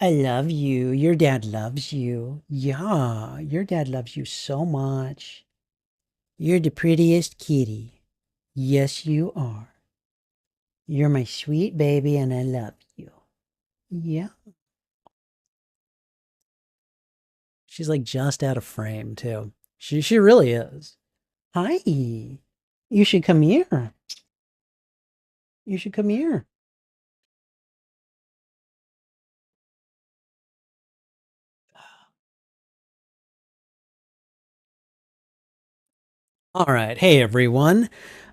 I love you. Your dad loves you. Yeah, your dad loves you so much. You're the prettiest kitty. Yes, you are. You're my sweet baby and I love you. Yeah. She's like just out of frame too. She really is. Hi. You should come here. You should come here. All right. Hey everyone.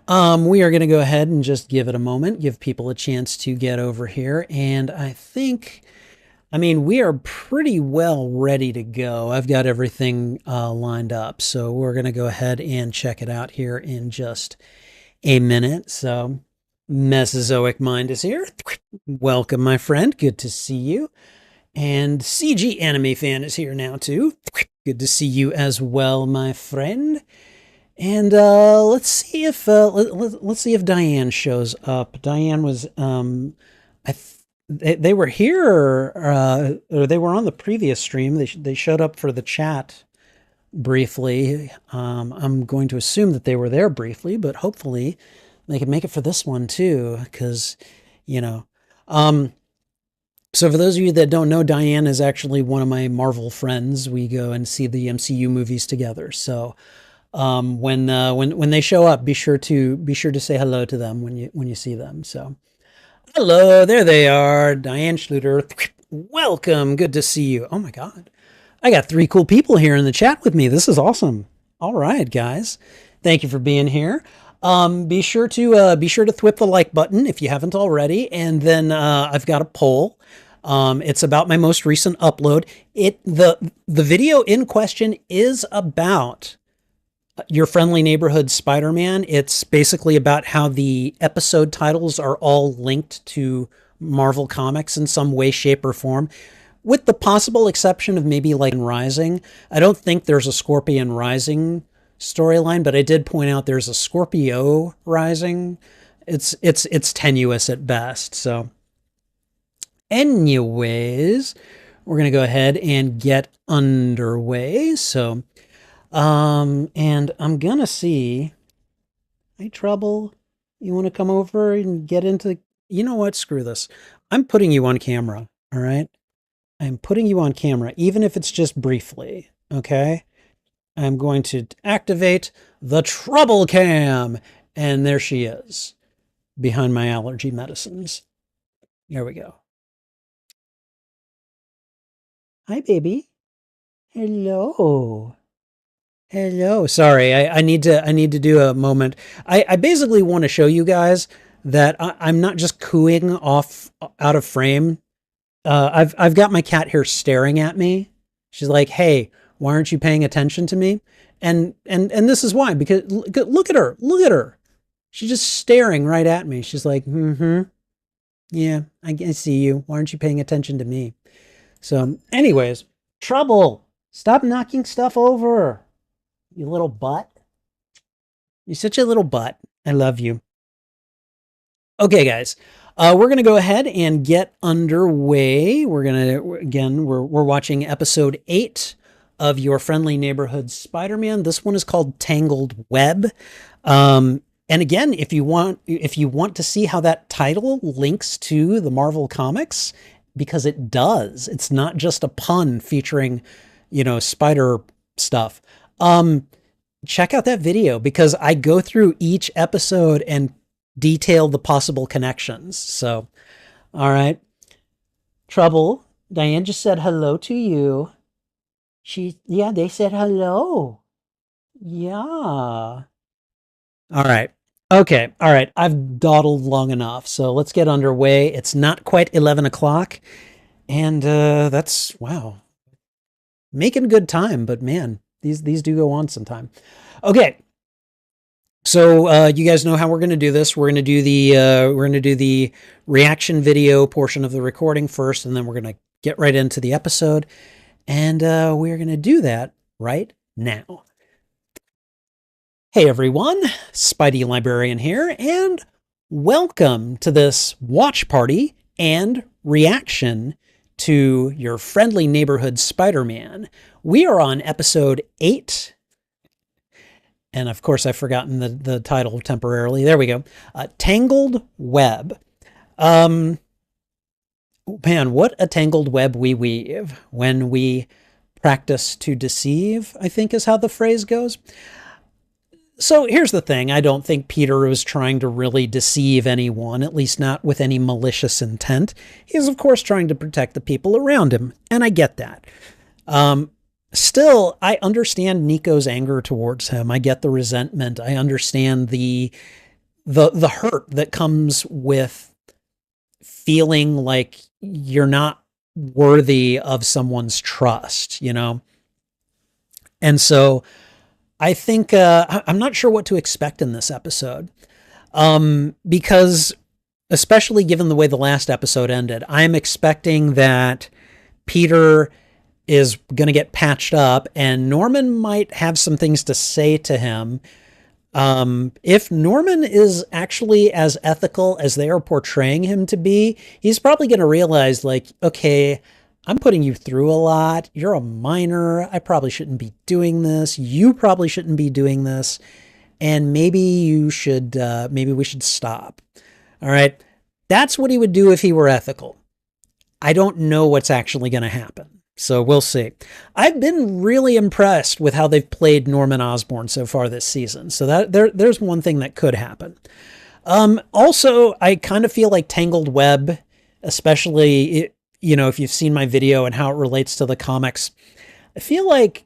We are going to go ahead and just give it a moment, give people a chance to get over here. And I mean, we are pretty well ready to go. I've got everything lined up. So we're going to go ahead and check it out here in just a minute. So Mesozoic Mind is here. Welcome, my friend. Good to see you. And CG Anime Fan is here now, too. Good to see you as well, my friend. And let's see if let's see if Diane shows up. Diane was I they were here or they were on the previous stream. They showed up for the chat briefly. I'm going to assume that they were there briefly, but hopefully they can make it for this one too, because you know. So for those of you that don't know, Diane is actually one of my Marvel friends. We go and see the MCU movies together. So when they show up, be sure to say hello to them when you see them. So hello, there they are, Diane Schluter. Welcome, good to see you. Oh my God, I got three cool people here in the chat with me. This is awesome. All right, guys, thank you for being here. Be sure to thwip the like button if you haven't already, and then I've got a poll. It's about my most recent upload. The video in question is about your friendly neighborhood Spider-Man. It's basically about how the episode titles are all linked to Marvel Comics in some way, shape, or form, with the possible exception of maybe like Rising. I don't think there's a Scorpion Rising storyline, but I did point out there's a Scorpio Rising. It's tenuous at best. So, anyways, we're gonna go ahead and get underway. So. And I'm gonna see. Hey, Trouble, you want to come over and get into? You know what? Screw this. I'm putting you on camera. All right. I'm putting you on camera, even if it's just briefly. Okay. I'm going to activate the Trouble Cam, and there she is, behind my allergy medicines. There we go. Hi, baby. Hello. Hello. Sorry, I need to do a moment. I basically want to show you guys that I'm not just cooing off out of frame. I've got my cat here staring at me. She's like, "Hey, why aren't you paying attention to me?" And this is why, because look at her. Look at her. She's just staring right at me. She's like, "Mm-hmm. Yeah, I see you. Why aren't you paying attention to me?" So, anyways, Trouble. Stop knocking stuff over. You little butt. You're such a little butt. I love you. Okay, guys. We're gonna go ahead and get underway. We're watching episode 8 of Your Friendly Neighborhood Spider-Man. This one is called Tangled Web. And again, if you want to see how that title links to the Marvel comics, because it does. It's not just a pun featuring, spider stuff. Check out that video, because I go through each episode and detail the possible connections. So, all right. Trouble, Diane just said hello to you. Yeah, they said hello. Yeah. All right. Okay. All right. I've dawdled long enough. So let's get underway. It's not quite 11 o'clock. And that's, wow, making good time. But man, these do go on sometime. Okay. So you guys know how we're going to do this. We're going to do the reaction video portion of the recording first, and then we're going to get right into the episode. And we're going to do that right now. Hey everyone, Spidey Librarian here, and welcome to this watch party and reaction to your friendly neighborhood Spider-Man. We are on episode 8. And of course, I've forgotten the title temporarily. There we go. Tangled Web. Man, what a tangled web we weave when we practice to deceive, I think is how the phrase goes. So here's the thing. I don't think Peter was trying to really deceive anyone, at least not with any malicious intent. He's, of course, trying to protect the people around him, and I get that. Still, I understand Nico's anger towards him. I get the resentment. I understand the hurt that comes with feeling like you're not worthy of someone's trust, you know? And so I think I'm not sure what to expect in this episode, because especially given the way the last episode ended, I'm expecting that Peter is going to get patched up and Norman might have some things to say to him. If Norman is actually as ethical as they are portraying him to be, he's probably going to realize, like, okay, I'm putting you through a lot. You're a minor. I probably shouldn't be doing this. You probably shouldn't be doing this. And maybe you should, maybe we should stop. All right. That's what he would do if he were ethical. I don't know what's actually going to happen. So we'll see. I've been really impressed with how they've played Norman Osborn so far this season. So that there's one thing that could happen. Also, I kind of feel like Tangled Web, especially, you know, if you've seen my video and how it relates to the comics, I feel like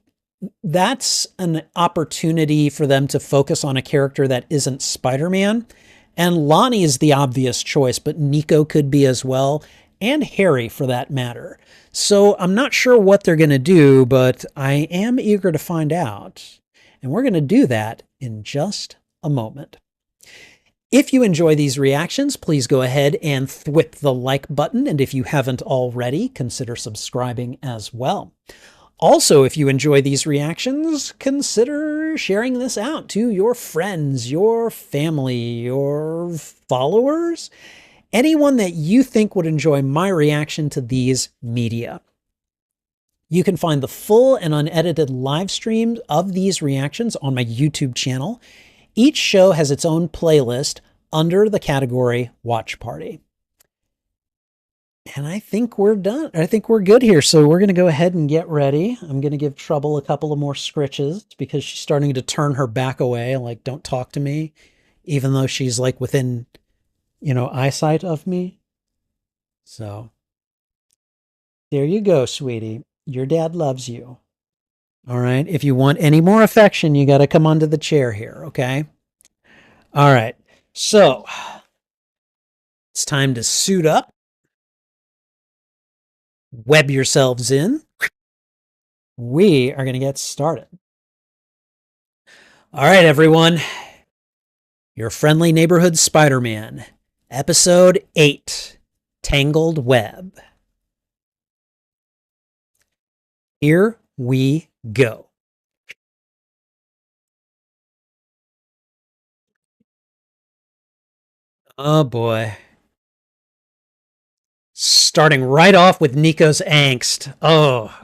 that's an opportunity for them to focus on a character that isn't Spider-Man. And Lonnie is the obvious choice, but Nico could be as well, and Harry for that matter. So I'm not sure what they're going to do, but I am eager to find out. And we're going to do that in just a moment. If you enjoy these reactions, please go ahead and thwip the like button. And if you haven't already, consider subscribing as well. Also, if you enjoy these reactions, consider sharing this out to your friends, your family, your followers, anyone that you think would enjoy my reaction to these media. You can find the full and unedited live streams of these reactions on my YouTube channel. Each show has its own playlist under the category Watch Party. And I think we're done. I think we're good here. So we're going to go ahead and get ready. I'm going to give Trouble a couple of more scritches because she's starting to turn her back away. Like, don't talk to me, even though she's like within, you know, eyesight of me. So there you go, sweetie. Your dad loves you. All right. If you want any more affection, you got to come onto the chair here. Okay. All right. So it's time to suit up. Web yourselves in. We are going to get started. All right, everyone. Your friendly neighborhood Spider-Man. Episode 8. Tangled Web. Here we go. Oh boy. Starting right off with Nico's angst. Oh.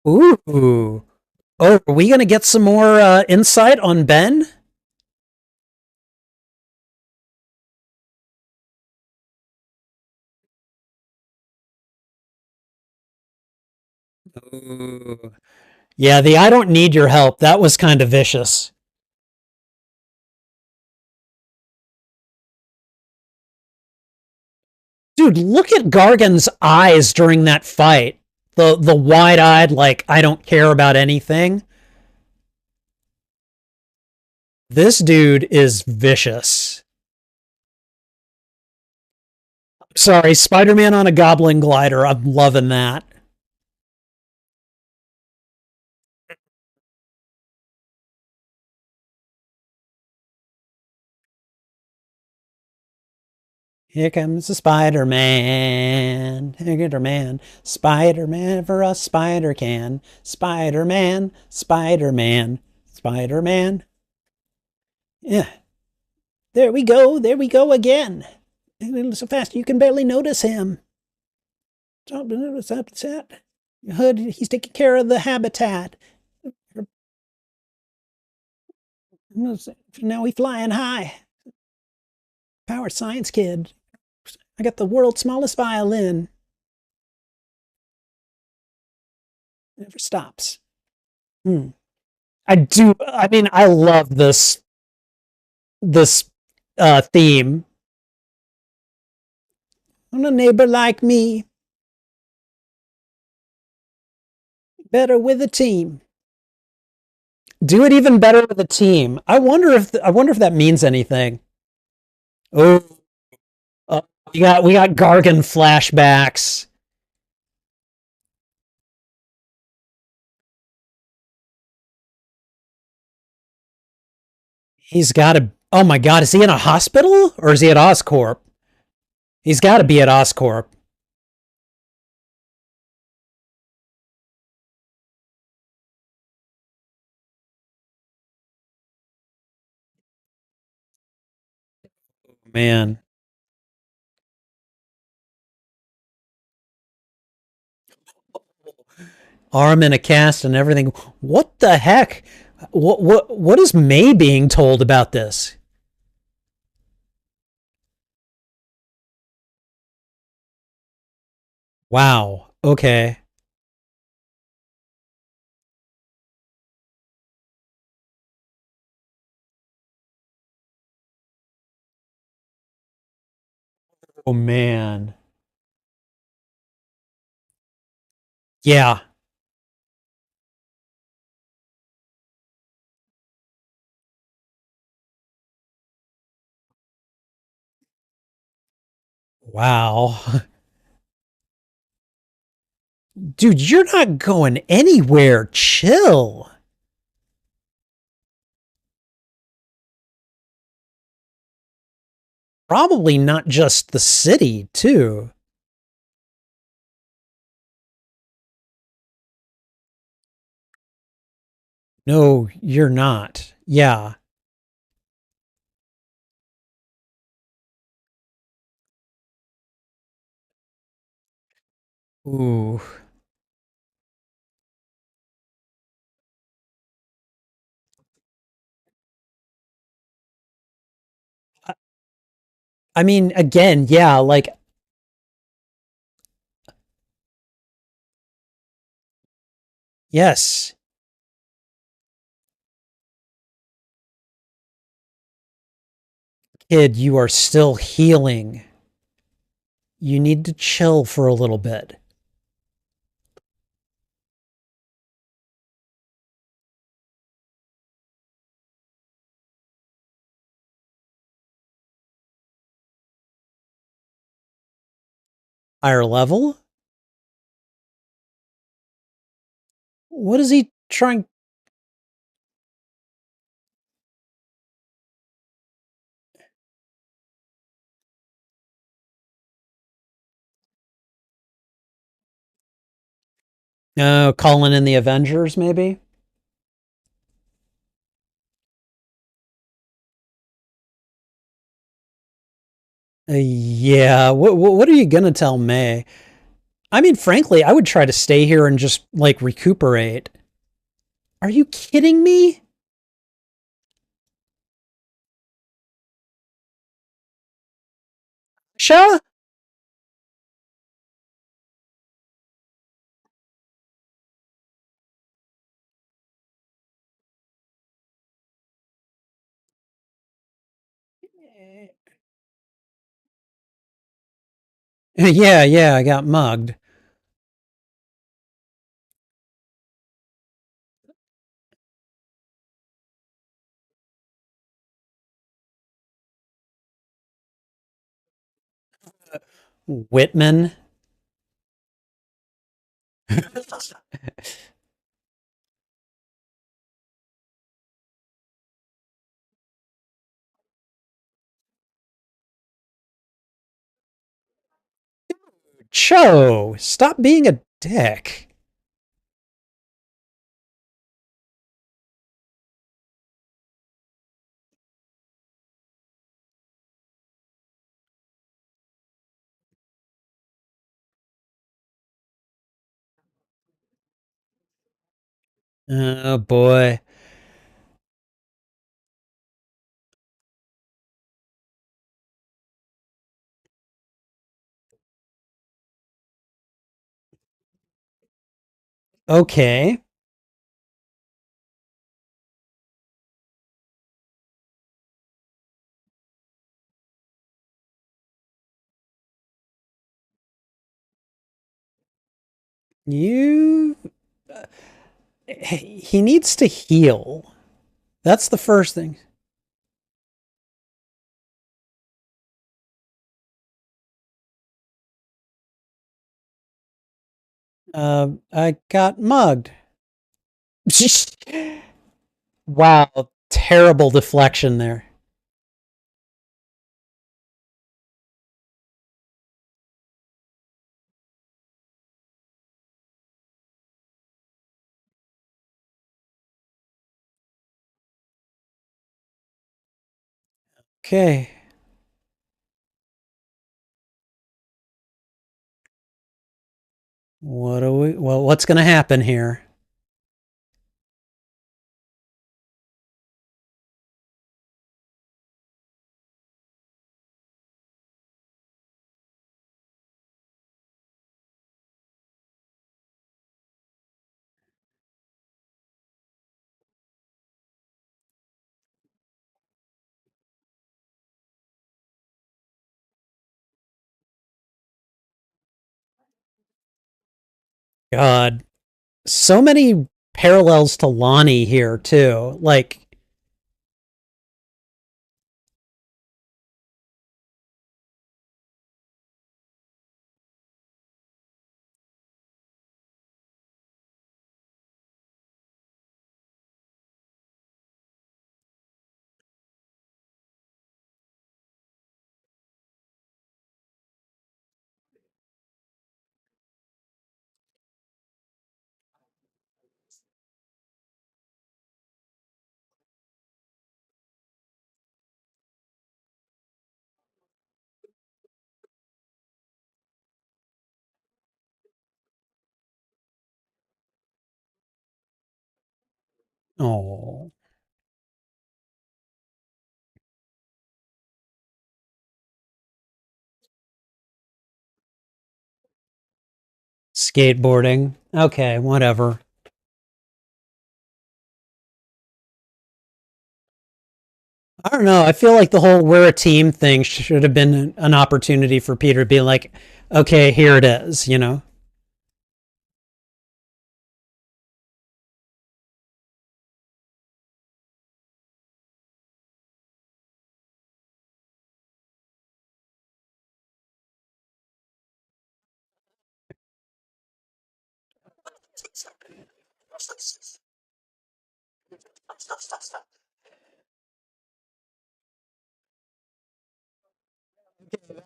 Ooh. Oh, are we going to get some more insight on Ben? Ooh. Yeah, the I don't need your help. That was kind of vicious. Dude, look at Gargan's eyes during that fight. The wide-eyed, like, I don't care about anything. This dude is vicious. Sorry, Spider-Man on a goblin glider. I'm loving that. Here comes the Spider-Man. Spider-Man. Spider-Man for a spider can. Spider-Man. Spider-Man. Spider-Man. Yeah. There we go. There we go again. So fast you can barely notice him. What's that? Hood, he's taking care of the habitat. Now we flying high. Power science kid. I got the world's smallest violin. It never stops. Hmm. I do. I mean, I love this theme. On a neighbor like me, better with a team. Do it even better with a team. I wonder if that means anything. Oh, uh, we got Gargan flashbacks. He's got to. Oh my God, is he in a hospital or is he at Oscorp? He's got to be at Oscorp. Man, arm in a cast and everything. What the heck? What is May being told about this? Wow. Okay. Oh man. Yeah. Wow. Dude, you're not going anywhere. Chill. Probably not just the city, too. No, you're not. Yeah. Ooh. I mean, again, yeah, like, yes, kid, you are still healing. You need to chill for a little bit. Higher level? What is he trying? Calling in the Avengers, maybe? Yeah. What are you gonna tell May? I mean, frankly, I would try to stay here and just like recuperate. Are you kidding me? Sha? Yeah, yeah, I got mugged. Whitman. Cho, stop being a dick. Oh boy. Okay. You. He needs to heal. That's the first thing. I got mugged. Wow. Terrible deflection there. Okay. What do we? Well, what's going to happen here? God. So many parallels to Lonnie here, too. Like, oh, skateboarding. Okay, whatever. I don't know. I feel like the whole we're a team thing should have been an opportunity for Peter to be like, okay, here it is, you know?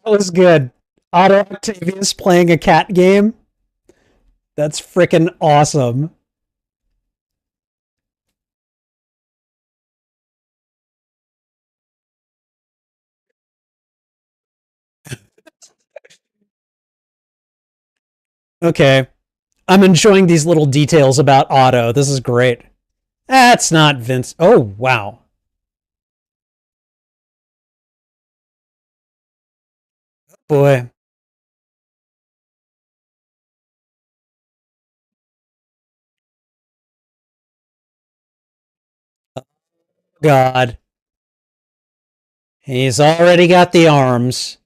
That was good. Otto Octavius playing a cat game. That's freaking awesome. Okay. I'm enjoying these little details about Otto. This is great. That's not Vince. Oh, wow. Boy. God. He's already got the arms.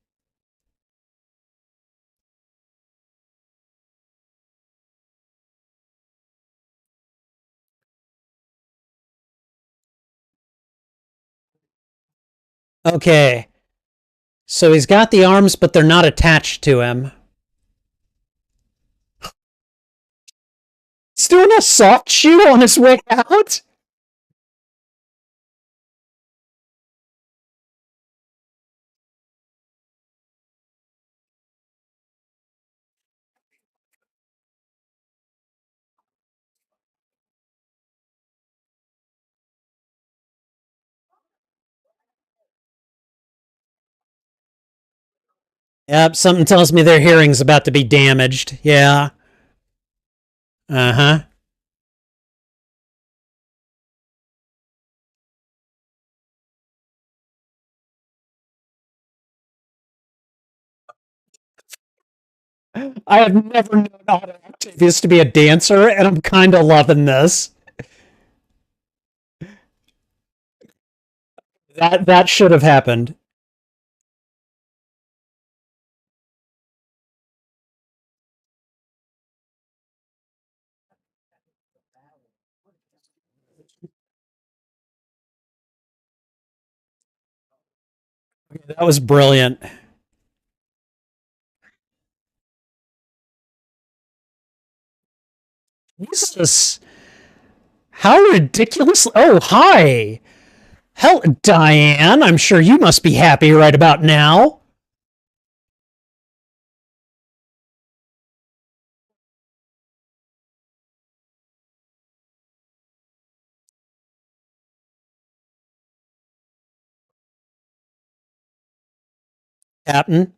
Okay. So he's got the arms, but they're not attached to him. He's doing a soft shoe on his way out. Yep, something tells me their hearing's about to be damaged. Yeah. Uh huh. I have never known Otto Octavius to be a dancer, and I'm kind of loving this. That should have happened. That was brilliant. Jesus, how ridiculous! Oh, hi. Hell, Diane. I'm sure you must be happy right about now. Captain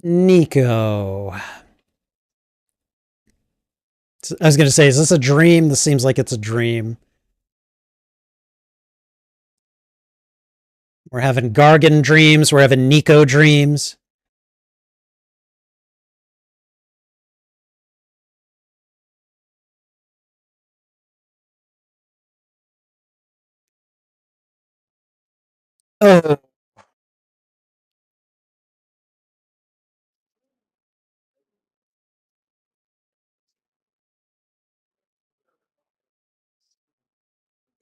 Nico. I was going to say, is this a dream? This seems like it's a dream. We're having Gargan dreams. We're having Nico dreams. Oh,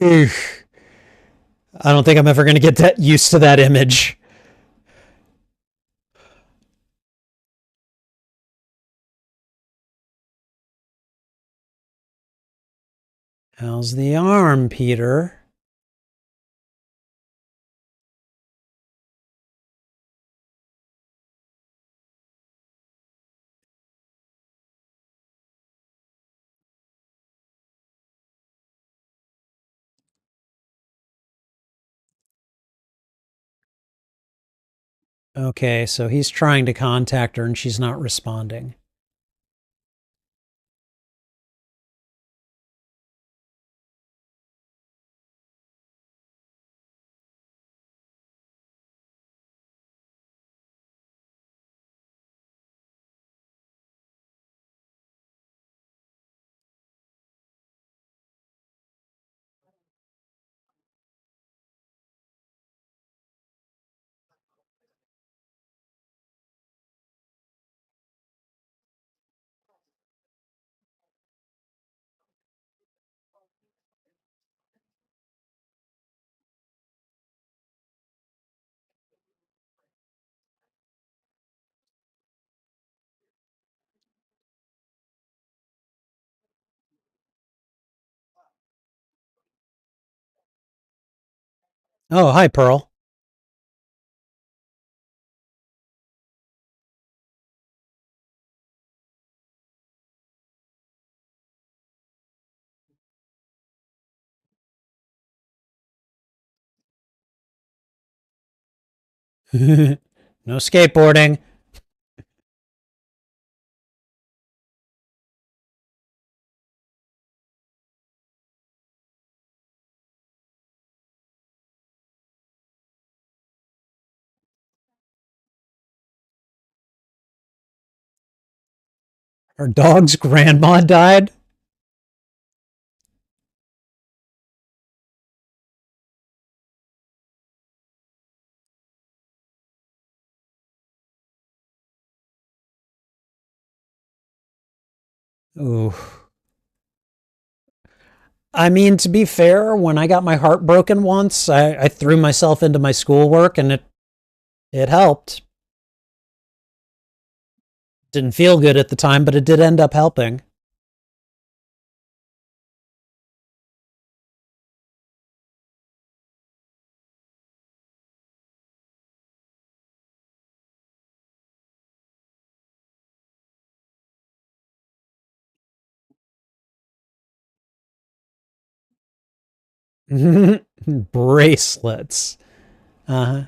ugh. I don't think I'm ever going to get that used to that image. How's the arm, Peter? Okay, so he's trying to contact her and she's not responding. Oh, hi, Pearl. No skateboarding. Her dog's grandma died. Ooh. I mean, to be fair, when I got my heart broken once, I threw myself into my schoolwork and it helped. Didn't feel good at the time, but it did end up helping. Bracelets. Uh huh.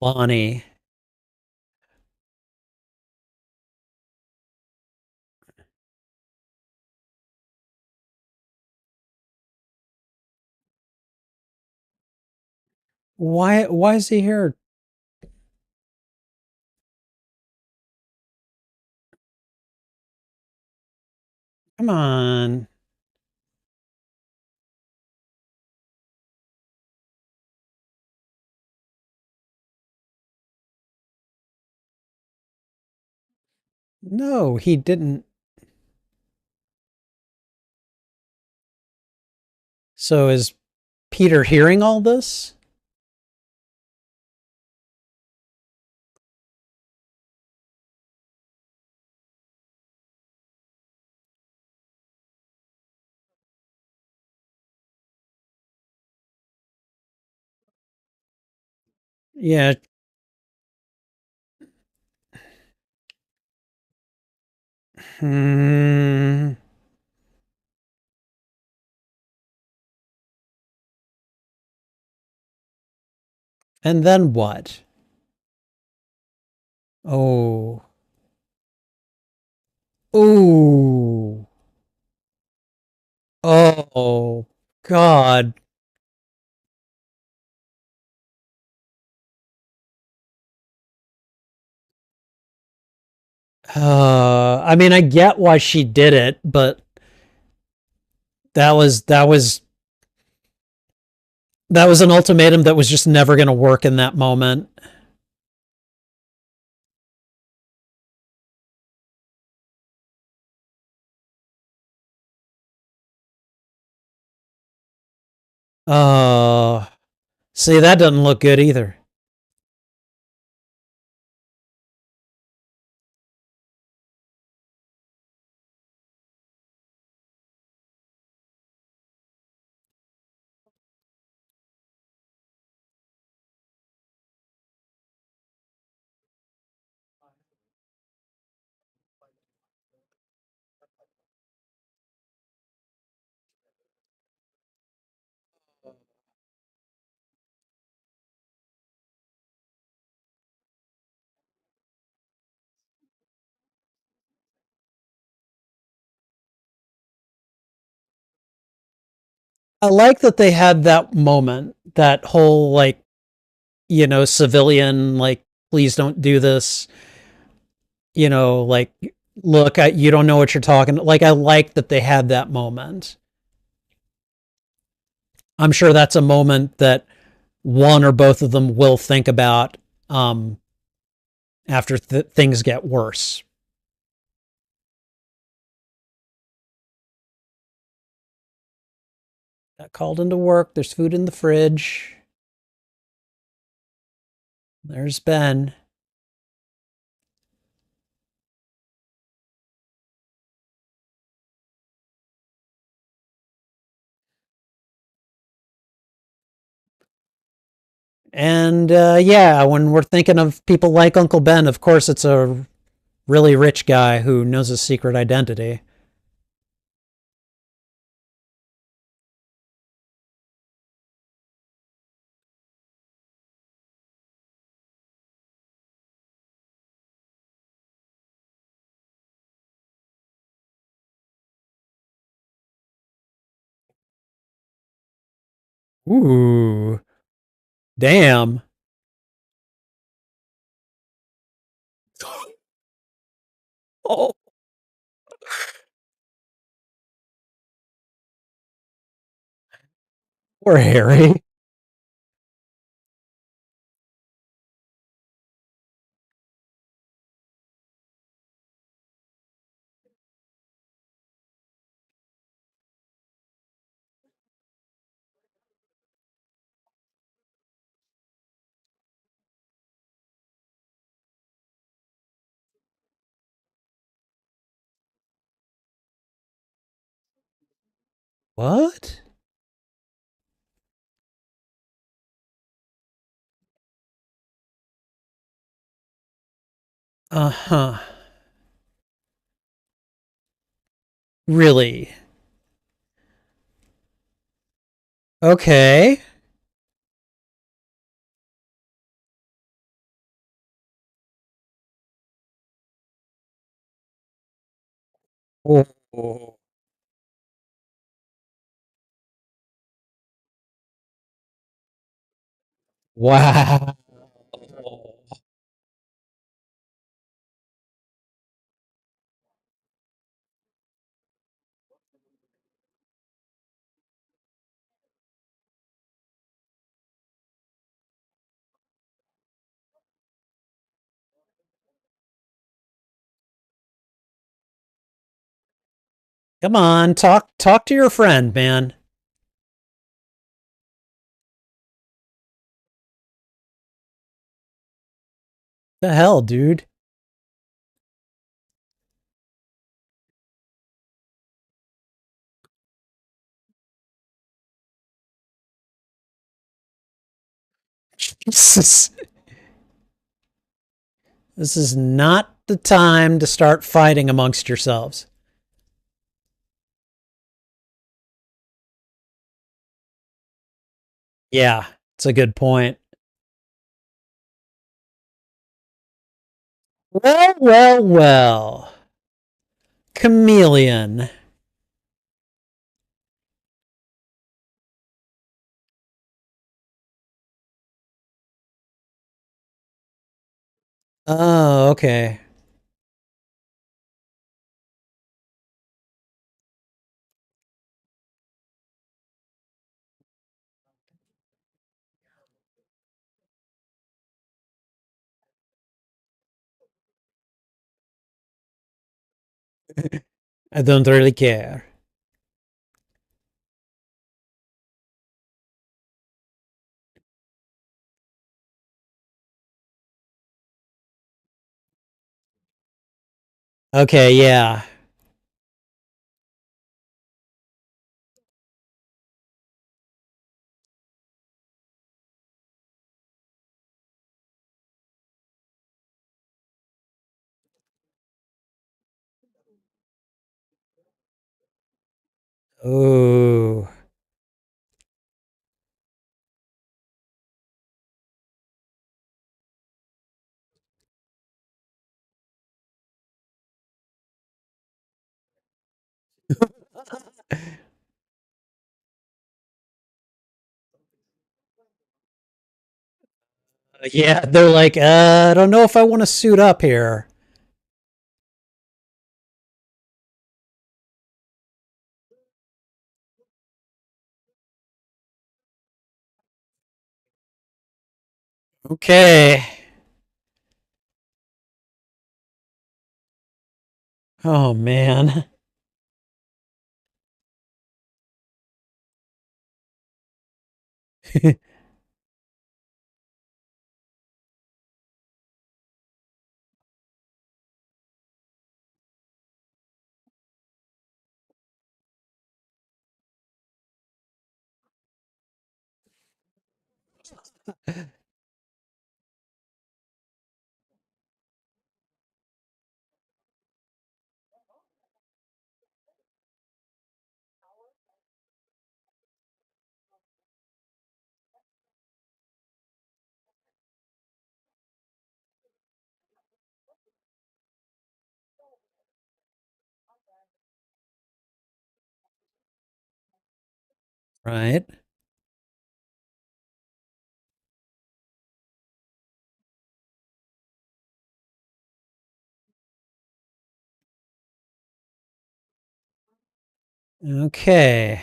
Lonnie. Why is he here? Come on. No, he didn't. So is Peter hearing all this? Yeah. Hmm. And then what? Oh. Oh. Oh. God. I mean, I get why she did it, but that was an ultimatum that was just never going to work in that moment. Uh, See, that doesn't look good either. I like that they had that moment, that whole like, civilian like, please don't do this, like, look, you don't know what you're talking. Like, I like that they had that moment. I'm sure that's a moment that one or both of them will think about um, after things get worse. Got called into work. There's food in the fridge. There's Ben. And yeah, when we're thinking of people like Uncle Ben, of course, it's a really rich guy who knows his secret identity. Ooh, damn. Oh, poor Harry. What? Uh huh. Really? Okay. Oh, wow. Come on, talk to your friend, man. The hell, dude? Jesus. This is not the time to start fighting amongst yourselves. Yeah, it's a good point. Well, well, well. Chameleon. Oh, okay. I don't really care. Okay, yeah. Oh. Yeah, they're like, I don't know if I want to suit up here. Okay. Oh, man. Right. Okay.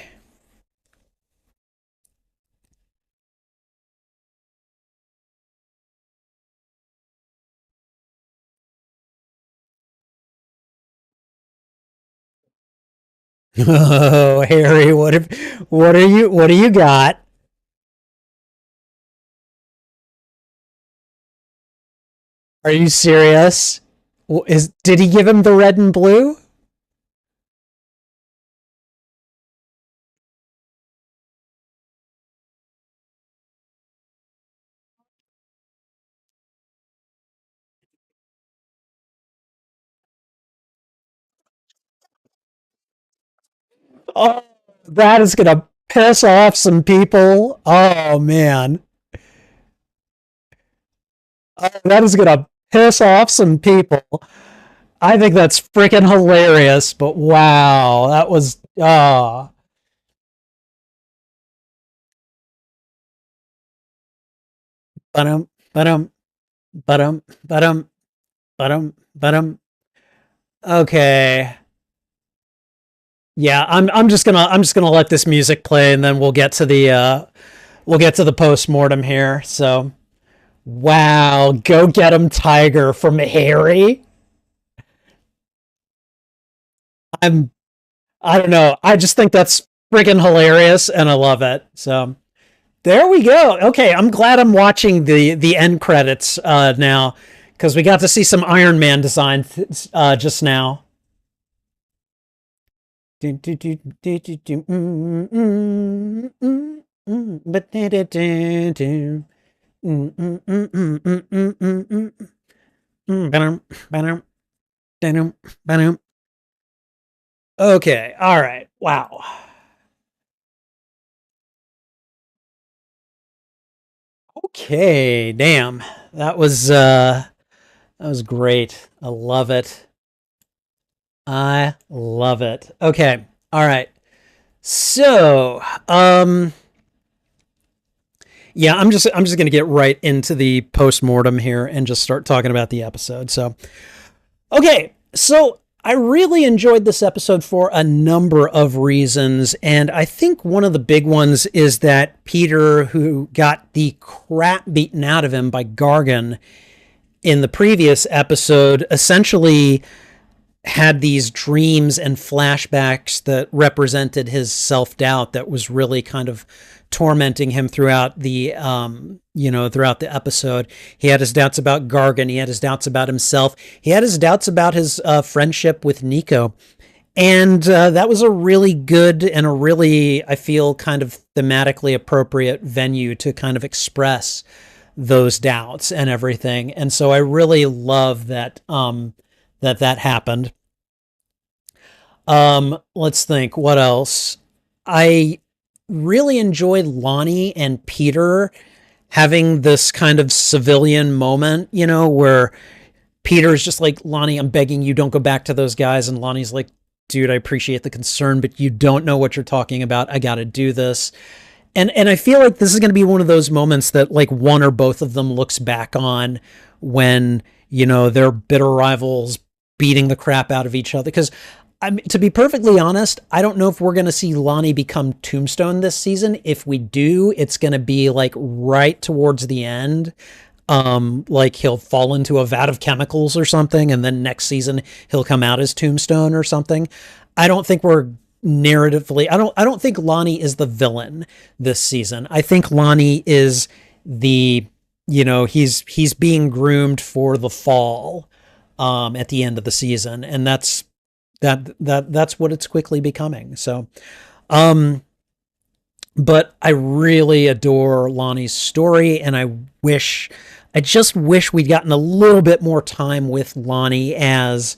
Oh, Harry, what do you got? Are you serious? Is did he give him the red and blue? Oh, that is gonna piss off some people. Oh man. Oh, that is gonna piss off some people. I think that's freaking hilarious, but wow, that was Ba-dum, ba-dum, ba-dum, ba-dum, ba-dum, ba-dum. Okay. Yeah, I'm just gonna let this music play and then we'll get to the post-mortem here. So wow, go get him Tiger from Harry. I'm I don't know. I just think that's freaking hilarious and I love it. So there we go. Okay, I'm glad I'm watching the end credits now because we got to see some Iron Man design just now. Okay, all right. Wow. Okay, damn. That was great. I love it. I love it. Okay. All right. So, yeah, I'm just going to get right into the post-mortem here and just start talking about the episode. So, okay. So, I really enjoyed this episode for a number of reasons, and I think one of the big ones is that Peter, who got the crap beaten out of him by Gargan in the previous episode, essentially had these dreams and flashbacks that represented his self-doubt that was really kind of tormenting him throughout the throughout the episode. He had his doubts about Gargan, he had his doubts about himself, he had his doubts about his friendship with Nico. And that was a really good and a really, I feel, kind of thematically appropriate venue to kind of express those doubts and everything. And so I really love that that happened. Let's think what else. I really enjoyed Lonnie and Peter having this kind of civilian moment, where Peter's just like, Lonnie, I'm begging you, don't go back to those guys. And Lonnie's like, dude, I appreciate the concern, but you don't know what you're talking about. I got to do this. And I feel like this is going to be one of those moments that like one or both of them looks back on when, they're bitter rivals beating the crap out of each other. Because to be perfectly honest, I don't know if we're going to see Lonnie become Tombstone this season. If we do, it's going to be like right towards the end. Like he'll fall into a vat of chemicals or something, and then next season he'll come out as Tombstone or something. I don't think we're narratively, I don't think Lonnie is the villain this season. I think Lonnie is the, he's being groomed for the fall at the end of the season, and that's what it's quickly becoming. So but I really adore Lonnie's story, and I just wish we'd gotten a little bit more time with Lonnie as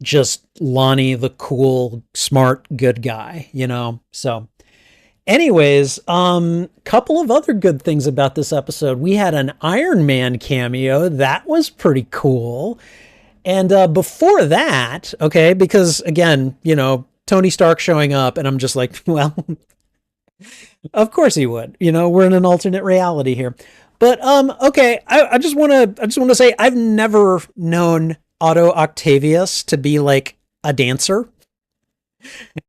just Lonnie, the cool, smart, good guy, So anyways, couple of other good things about this episode. We had an Iron Man cameo. That was pretty cool. And before that, okay, because again, Tony Stark showing up, and I'm just like, well, of course he would. We're in an alternate reality here. But okay, I just want to say I've never known Otto Octavius to be like a dancer.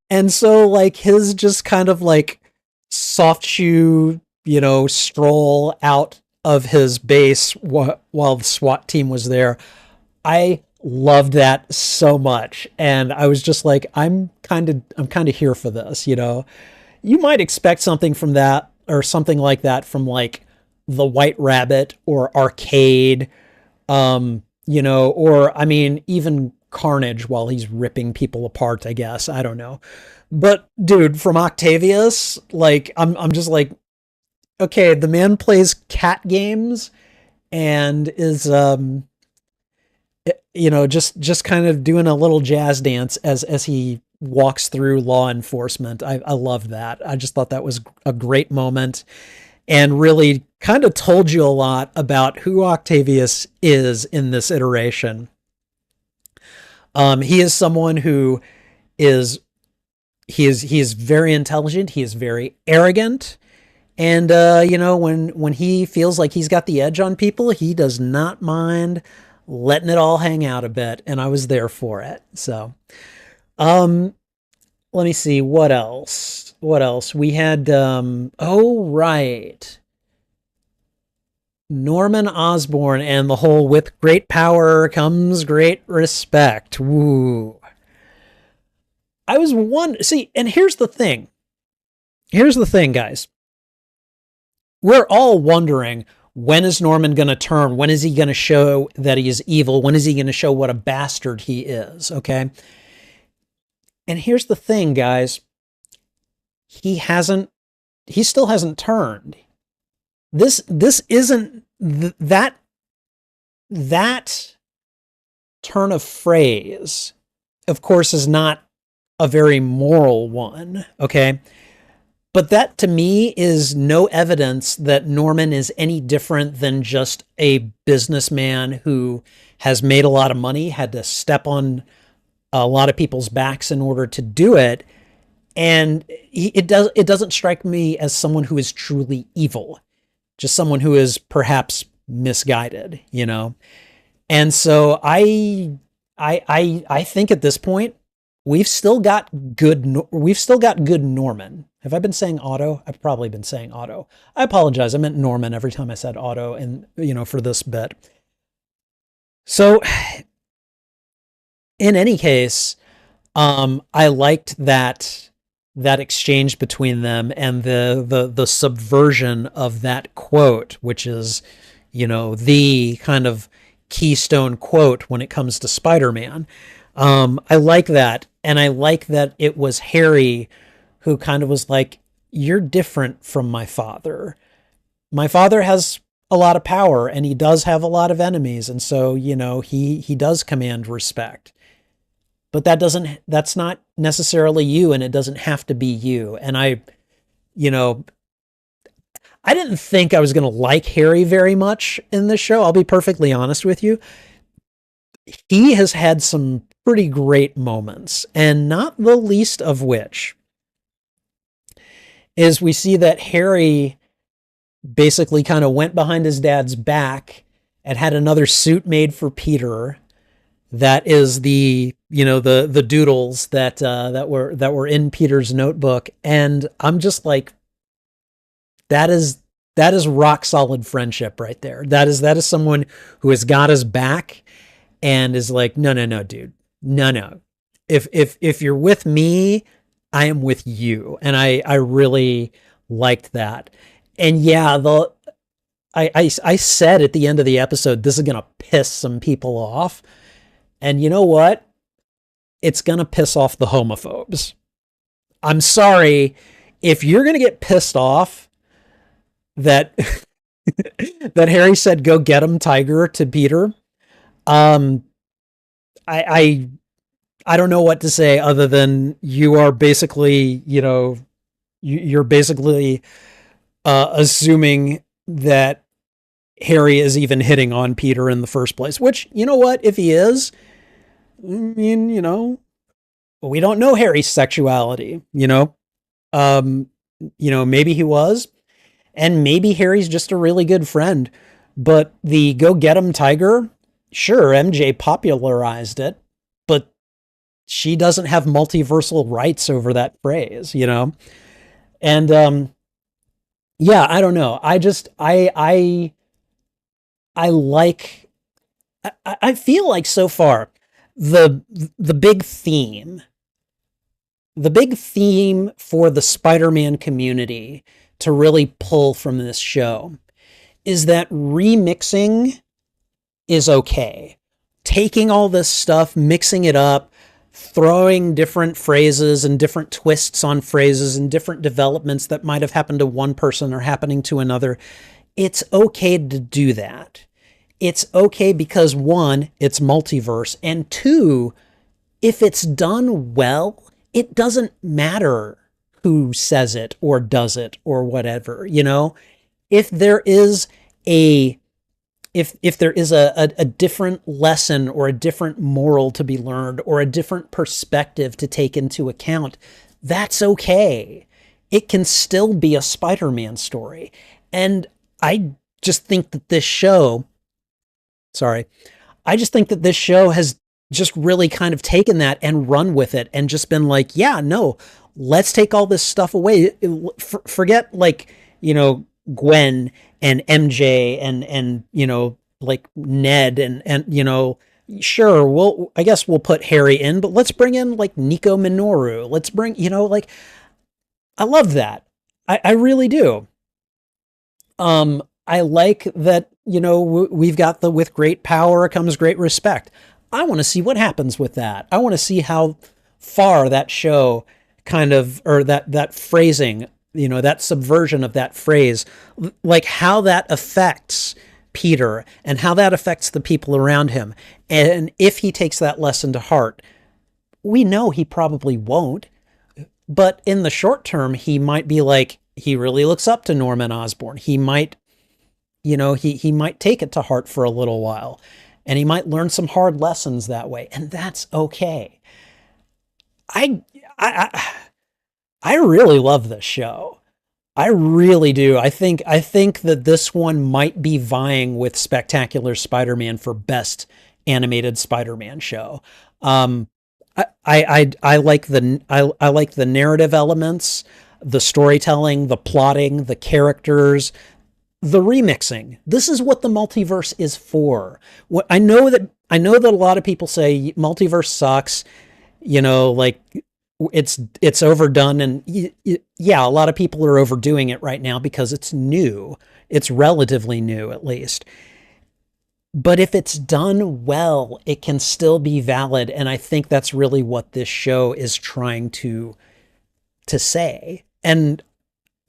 And so like his just kind of like soft shoe, stroll out of his base while the SWAT team was there. I loved that so much, and I was just like, I'm kind of here for this. You might expect something from that or something like that from like the White Rabbit or Arcade, or I mean even Carnage while he's ripping people apart. I guess, I don't know, but dude, from Octavius, like I'm just like, okay, the man plays cat games and is just kind of doing a little jazz dance as he walks through law enforcement. I love that. I just thought that was a great moment and really kind of told you a lot about who Octavius is in this iteration. He is someone who is he is very intelligent. He is very arrogant. And when he feels like he's got the edge on people, he does not mind letting it all hang out a bit. And I was there for it. So, um, let me see what else. What else? We had oh right. Norman Osborn and the whole with great power comes great respect. Woo. I was one see, and here's the thing. Here's the thing, guys. We're all wondering, when is Norman going to turn? When is he going to show that he is evil? When is he going to show what a bastard he is? Okay. And here's the thing, guys. He still hasn't turned. This isn't that turn of phrase, of course, is not a very moral one. Okay. But that to me is no evidence that Norman is any different than just a businessman who has made a lot of money, had to step on a lot of people's backs in order to do it. And it doesn't strike me as someone who is truly evil, just someone who is perhaps misguided, you know? And so I think at this point, we've still got good Norman. Have I been saying Otto? I've probably been saying Otto. I apologize. I meant Norman every time I said Otto, and for this bit. So in any case, I liked that exchange between them and the subversion of that quote, which is, the kind of keystone quote when it comes to Spider-Man. I like that. And I like that it was Harry who kind of was like, you're different from my father. My father has a lot of power and he does have a lot of enemies. And so, he does command respect, but that's not necessarily you. And it doesn't have to be you. And I didn't think I was going to like Harry very much in this show. I'll be perfectly honest with you. He has had some pretty great moments, and not the least of which is we see that Harry basically kind of went behind his dad's back and had another suit made for Peter. That is the doodles that were in Peter's notebook. And I'm just like, that is rock solid friendship right there. That is someone who has got his back and is like, no, dude. No. If you're with me, I am with you. And I really liked that. And yeah, I said at the end of the episode, this is going to piss some people off. And you know what? It's going to piss off the homophobes. I'm sorry. If you're going to get pissed off that, that Harry said, go get him, Tiger, to Peter, I don't know what to say other than you are basically, you're basically assuming that Harry is even hitting on Peter in the first place, which, you know what, if he is, I mean, we don't know Harry's sexuality, maybe he was, and maybe Harry's just a really good friend, but the go get him Tiger, sure, MJ popularized it, but she doesn't have multiversal rights over that phrase, And, yeah, I don't know. I feel like so far the big theme for the Spider-Man community to really pull from this show is that remixing is okay. Taking all this stuff, mixing it up, throwing different phrases and different twists on phrases and different developments that might have happened to one person or happening to another. It's okay to do that. It's okay because one, it's multiverse, and two, if it's done well, it doesn't matter who says it or does it or whatever, If there is a if there is a different lesson or a different moral to be learned or a different perspective to take into account, that's okay. It can still be a Spider-Man story. And I just think that this show, sorry, I just think that this show has just really kind of taken that and run with it and just been like, yeah, no, let's take all this stuff away. Forget like, Gwen and MJ and like Ned and sure, I guess we'll put Harry in, but let's bring in like Nico Minoru. Let's bring, like, I love that. I really do. I like that, we've got the with great power comes great respect. I want to see what happens with that. I want to see how far that show kind of, or that phrasing, that subversion of that phrase, like how that affects Peter and how that affects the people around him. And if he takes that lesson to heart, we know he probably won't. But in the short term, he might be like, he really looks up to Norman Osborn. He might, he might take it to heart for a little while, and he might learn some hard lessons that way. And that's okay. I really love this show. I really do. I think that this one might be vying with Spectacular Spider-Man for best animated Spider-Man show. I like the narrative elements, the storytelling, the plotting, the characters, the remixing. This is what the multiverse is for. I know that a lot of people say multiverse sucks, like it's overdone, and yeah, a lot of people are overdoing it right now because it's new. It's relatively new, at least. But if it's done well, it can still be valid, and I think that's really what this show is trying to say. And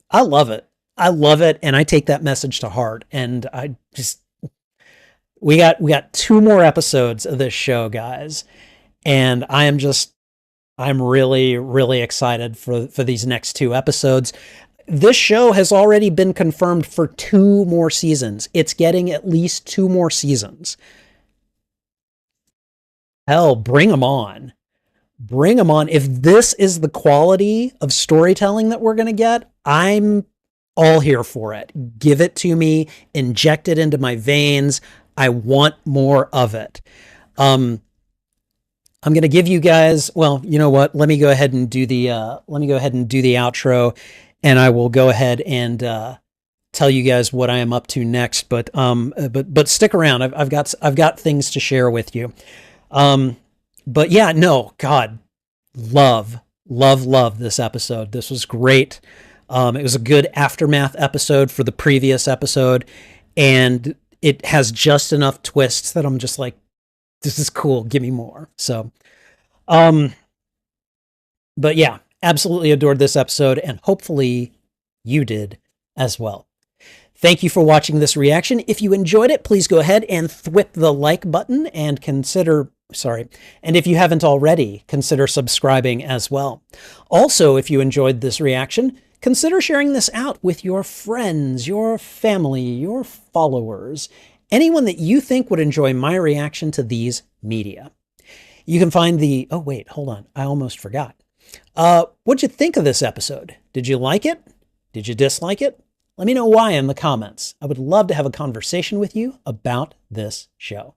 I love it. I love it, and I take that message to heart. And I just we got 2 more episodes of this show, guys, and I'm really, really excited for these next 2 episodes. This show has already been confirmed for 2 more seasons. It's getting at least 2 more seasons. Hell, bring them on. Bring them on. If this is the quality of storytelling that we're going to get, I'm all here for it. Give it to me. Inject it into my veins. I want more of it. I'm going to give you guys, well, you know what? Let me go ahead and do the outro, and I will go ahead and tell you guys what I am up to next. But stick around. I've got things to share with you. But yeah, no, God, love this episode. This was great. It was a good aftermath episode for the previous episode, and it has just enough twists that I'm just like, this is cool. Give me more. So, but yeah, absolutely adored this episode, and hopefully you did as well. Thank you for watching this reaction. If you enjoyed it, please go ahead and thwip the like button and and if you haven't already, consider subscribing as well. Also, if you enjoyed this reaction, consider sharing this out with your friends, your family, your followers, anyone that you think would enjoy my reaction to these media. You can find oh wait, hold on. I almost forgot. What'd you think of this episode? Did you like it? Did you dislike it? Let me know why in the comments. I would love to have a conversation with you about this show.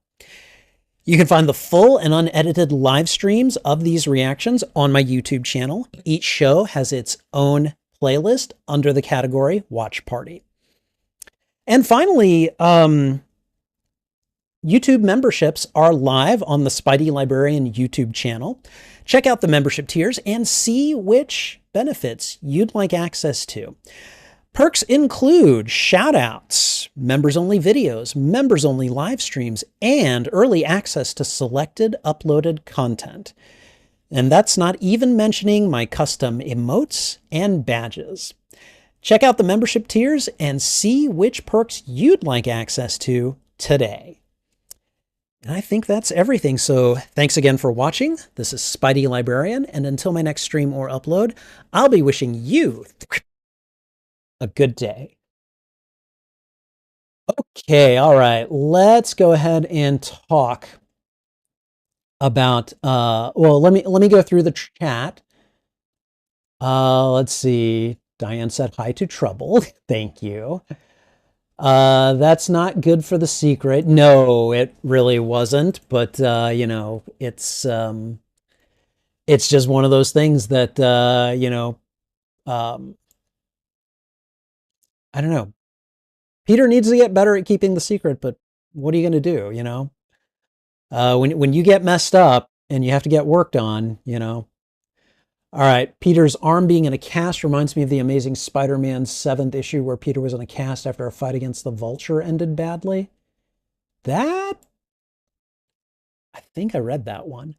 You can find the full and unedited live streams of these reactions on my YouTube channel. Each show has its own playlist under the category Watch Party. And finally, YouTube memberships are live on the Spidey Librarian YouTube channel. Check out the membership tiers and see which benefits you'd like access to. Perks include shoutouts, members-only videos, members-only live streams, and early access to selected uploaded content. And that's not even mentioning my custom emotes and badges. Check out the membership tiers and see which perks you'd like access to today. And I think that's everything. So thanks again for watching. This is Spidey Librarian, and until my next stream or upload, I'll be wishing you a good day. Okay, all right. Let's go ahead and talk about well, let me go through the chat. Let's see. Diane said hi to Trouble. Thank you. That's not good for the secret. No, it really wasn't, but it's just one of those things that um I don't know. Peter needs to get better at keeping the secret, but what are you going to do, you know? When you get messed up and you have to get worked on, you know. All right, Peter's arm being in a cast reminds me of the Amazing Spider-Man 7th issue where Peter was in a cast after a fight against the Vulture ended badly. That I think I read that one.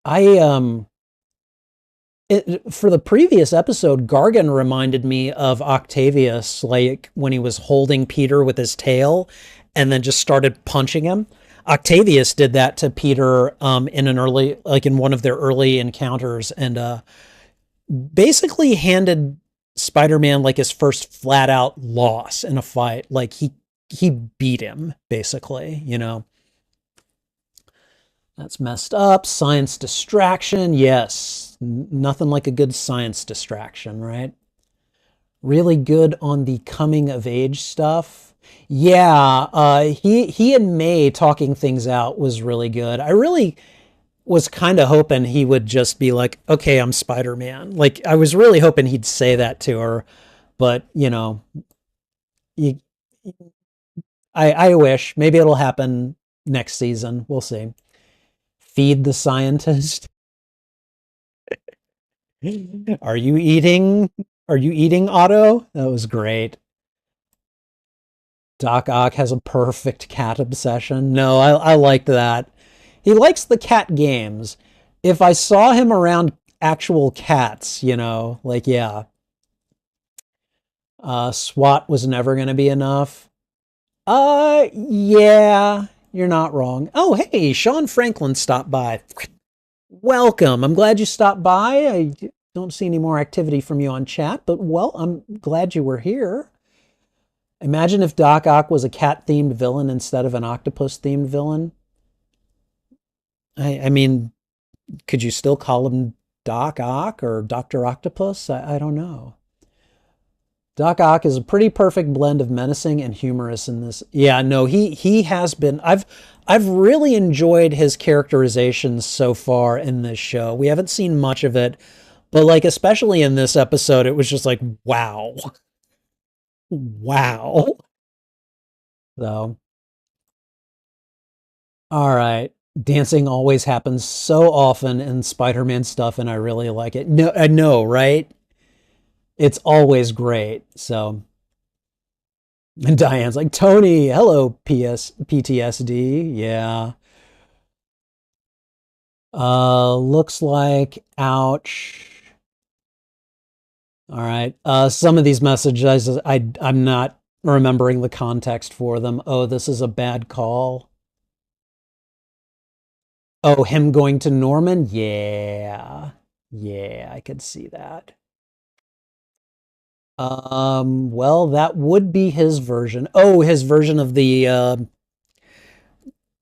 I for the previous episode, Gargan reminded me of Octavius, like when he was holding Peter with his tail and then just started punching him. Octavius did that to Peter in an early, like in one of their early encounters, and basically handed Spider-Man like his first flat out loss in a fight. Like he beat him basically, you know. That's messed up. Science distraction. Yes. Nothing like a good science distraction, right? Really good on the coming of age stuff. Yeah, he and May talking things out was really good. I really was kind of hoping he would just be like, "Okay, I'm Spider-Man." Like I was really hoping he'd say that to her, but you know, you, I wish maybe it'll happen next season. We'll see. Feed the scientist. Are you eating? Are you eating, Otto? That was great. Doc Ock has a perfect cat obsession. No, I liked that. He likes the cat games. If I saw him around actual cats, you know, like, yeah. SWAT was never going to be enough. Yeah, you're not wrong. Oh, hey, Sean Franklin stopped by. Welcome. I'm glad you stopped by. I don't see any more activity from you on chat, but well, I'm glad you were here. Imagine if Doc Ock was a cat-themed villain instead of an octopus-themed villain. I mean, could you still call him Doc Ock or Dr. Octopus? I don't know. Doc Ock is a pretty perfect blend of menacing and humorous in this. Yeah, no, he has been. I've really enjoyed his characterizations so far in this show. We haven't seen much of it, but like especially in this episode, it was just like wow, wow. So, all right. Dancing always happens so often in Spider-Man stuff, and I really like it. No, I know, right? It's always great. So, and Diane's like, Tony, hello, PTSD. Yeah. Looks like, ouch. All right. Some of these messages, I'm not remembering the context for them. Oh, this is a bad call. Oh, him going to Norman? Yeah. Yeah, I could see that. Well, that would be his version. Oh, his version of the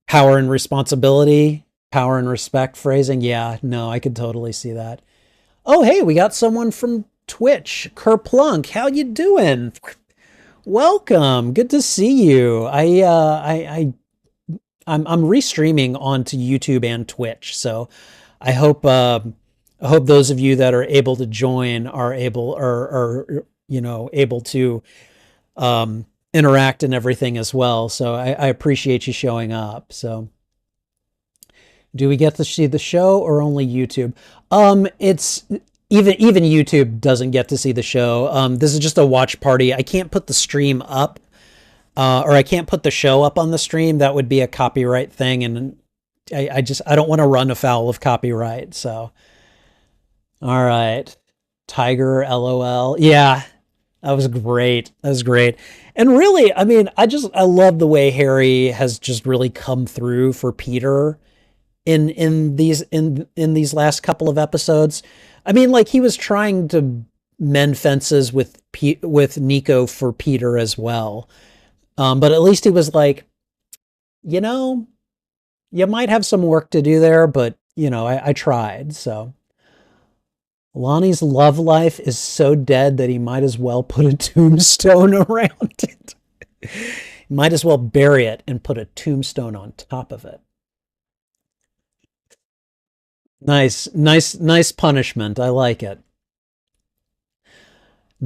power and responsibility, power and respect phrasing. Yeah, no, I could totally see that. Oh, hey, we got someone from Twitch. Kerplunk, how you doing? Welcome. Good to see you. I'm restreaming onto YouTube and Twitch, so I hope those of you that are able to join are able or you know able to interact and everything as well. So I appreciate you showing up. So do we get to see the show or only YouTube? It's even YouTube doesn't get to see the show. This is just a watch party. I can't put the stream up, or I can't put the show up on the stream. That would be a copyright thing, and I don't want to run afoul of copyright. So, all right, Tiger, LOL. Yeah, that was great. That was great. And really, I mean, I love the way Harry has just really come through for Peter in these last couple of episodes. I mean, like he was trying to mend fences with with Nico for Peter as well. But at least he was like, you know, you might have some work to do there, but I tried. So Lonnie's love life is so dead that he might as well put a tombstone around it. Might as well bury it and put a tombstone on top of it. Nice punishment. I like it.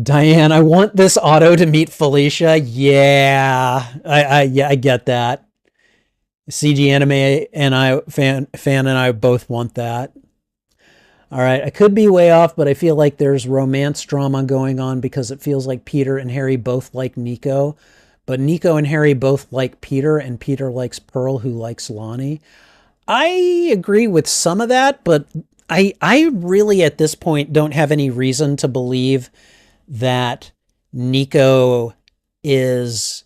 Diane, I want this Otto to meet Felicia. Yeah, I get that. CG anime and I fan and I both want that. All right, I could be way off, but I feel like there's romance drama going on because it feels like Peter and Harry both like Nico, but Nico and Harry both like Peter, and Peter likes Pearl, who likes Lonnie. I agree with some of that, but I really at this point don't have any reason to believe that Nico is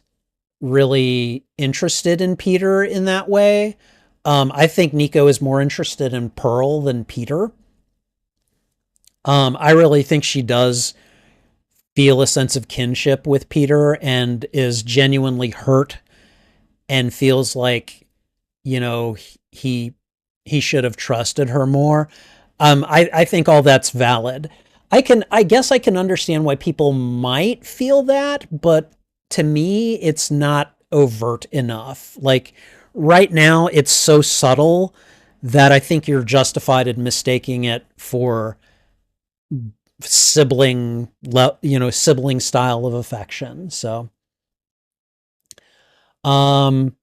really interested in Peter in that way. I think Nico is more interested in Pearl than Peter. I really think she does feel a sense of kinship with Peter and is genuinely hurt and feels like, he he should have trusted her more. I think all that's valid. I guess I can understand why people might feel that, but to me, it's not overt enough. Like right now, it's so subtle that I think you're justified in mistaking it for sibling style of affection. So, um,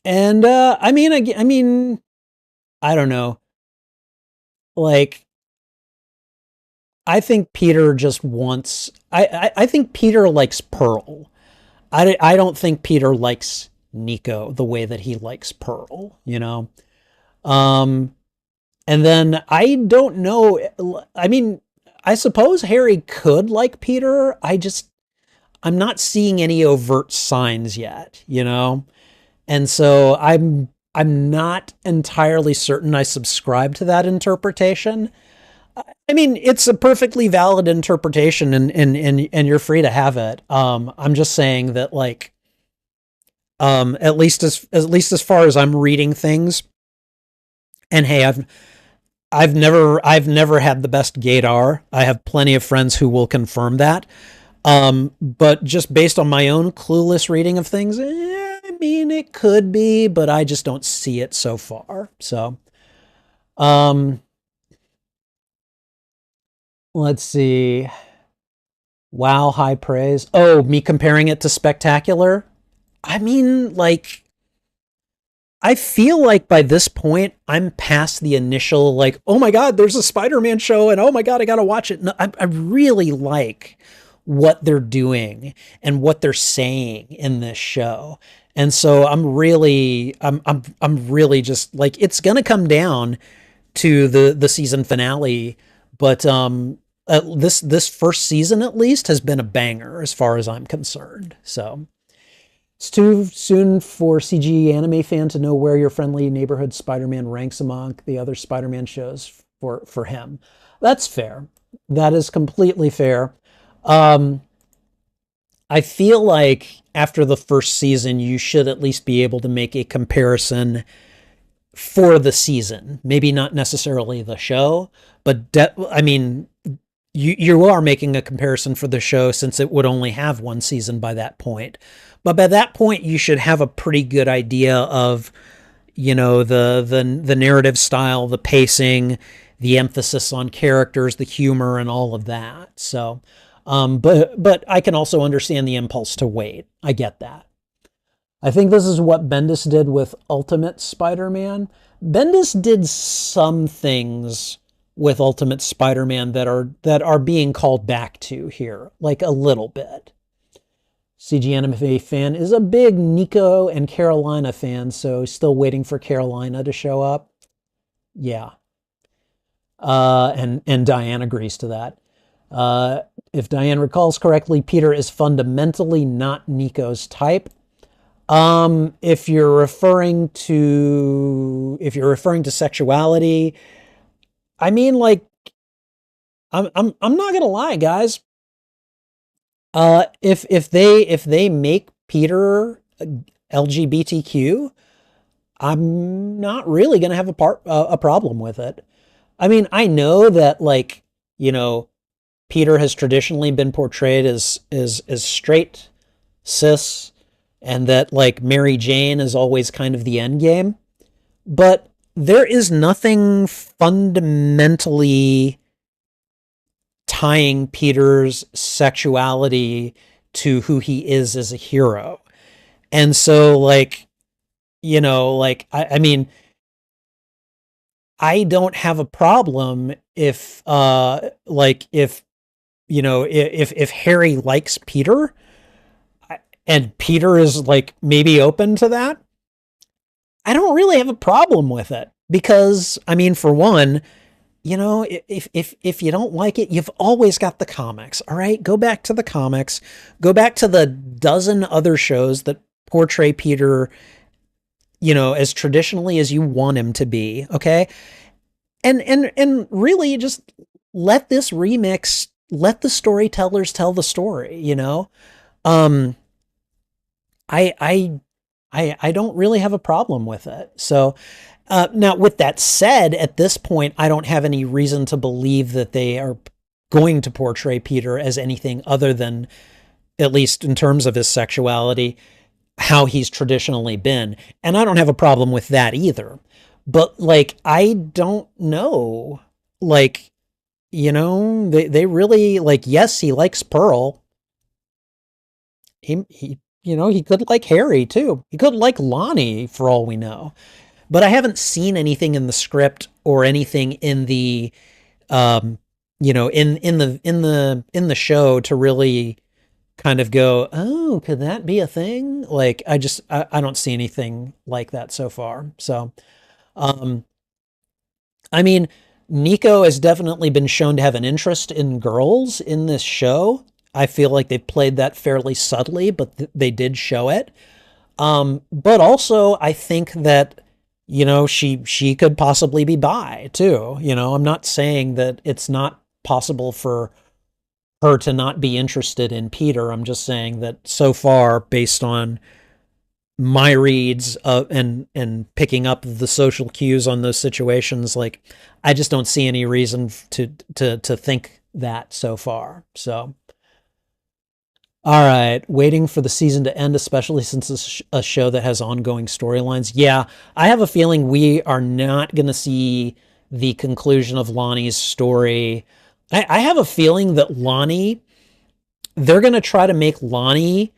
and I mean, I don't know. Like, I think Peter just wants. I think Peter likes Pearl. I don't think Peter likes Nico the way that he likes Pearl. Um, and then I don't know. I mean, I suppose Harry could like Peter. I'm not seeing any overt signs yet. And so I'm not entirely certain I subscribe to that interpretation. I mean, it's a perfectly valid interpretation, and you're free to have it. I'm just saying that, like, at least as far as I'm reading things, and hey, I've never had the best gaydar. I have plenty of friends who will confirm that. But just based on my own clueless reading of things, I mean, it could be, but I just don't see it so far. So, um, let's see. Wow, high praise. Oh, me comparing it to Spectacular? I mean, like, I feel like by this point, I'm past the initial, like, oh my God, there's a Spider-Man show, and oh my God, I gotta watch it. No, I really like what they're doing and what they're saying in this show. And so I'm really just like, it's gonna come down to the season finale, but this first season at least has been a banger as far as I'm concerned. So it's too soon for CG anime fan to know where your friendly neighborhood Spider-Man ranks among the other Spider-Man shows for him. That's fair. That is completely fair. Um, I feel like after the first season, you should at least be able to make a comparison for the season. Maybe not necessarily the show, but I mean, you are making a comparison for the show since it would only have one season by that point. But by that point, you should have a pretty good idea of the narrative style, the pacing, the emphasis on characters, the humor, and all of that. So, but I can also understand the impulse to wait. I get that. I think this is what Bendis did with Ultimate Spider-Man. Bendis did some things with Ultimate Spider-Man that are being called back to here, like a little bit. CG Anime fan is a big Nico and Carolina fan, so still waiting for Carolina to show up. Yeah. And Diane agrees to that. If Diane recalls correctly, Peter is fundamentally not Nico's type. If you're referring to sexuality, I mean, like, I'm not gonna lie, guys. If they make Peter LGBTQ, I'm not really going to have a problem with it. I mean, I know that like, you know, Peter has traditionally been portrayed as straight, cis, and that like Mary Jane is always kind of the end game. But there is nothing fundamentally tying Peter's sexuality to who he is as a hero. And so like, like I mean, I don't have a problem if like if Harry likes Peter and Peter is like maybe open to that. I don't really have a problem with it because I mean, for one, if you don't like it, you've always got the comics. All right, go back to the comics. Go back to the dozen other shows that portray Peter, as traditionally as you want him to be. Okay, and really just let this remix. Let the storytellers tell the story. Um, I don't really have a problem with it. So. Now, with that said, at this point, I don't have any reason to believe that they are going to portray Peter as anything other than, at least in terms of his sexuality, how he's traditionally been. And I don't have a problem with that either. But, like, I don't know. Like, they really, like, yes, he likes Pearl. He could like Harry, too. He could like Lonnie, for all we know. But I haven't seen anything in the script or anything in the, in the show to really kind of go, oh, could that be a thing? Like, I don't see anything like that so far. So, I mean, Nico has definitely been shown to have an interest in girls in this show. I feel like they've played that fairly subtly, but they did show it. But also, I think that she could possibly be bi too. I'm not saying that it's not possible for her to not be interested in Peter. I'm just saying that so far, based on my reads and picking up the social cues on those situations, like I just don't see any reason to think that so far. So. All right, waiting for the season to end, especially since it's a show that has ongoing storylines. Yeah, I have a feeling we are not going to see the conclusion of Lonnie's story. I have a feeling that they're going to try to make Lonnie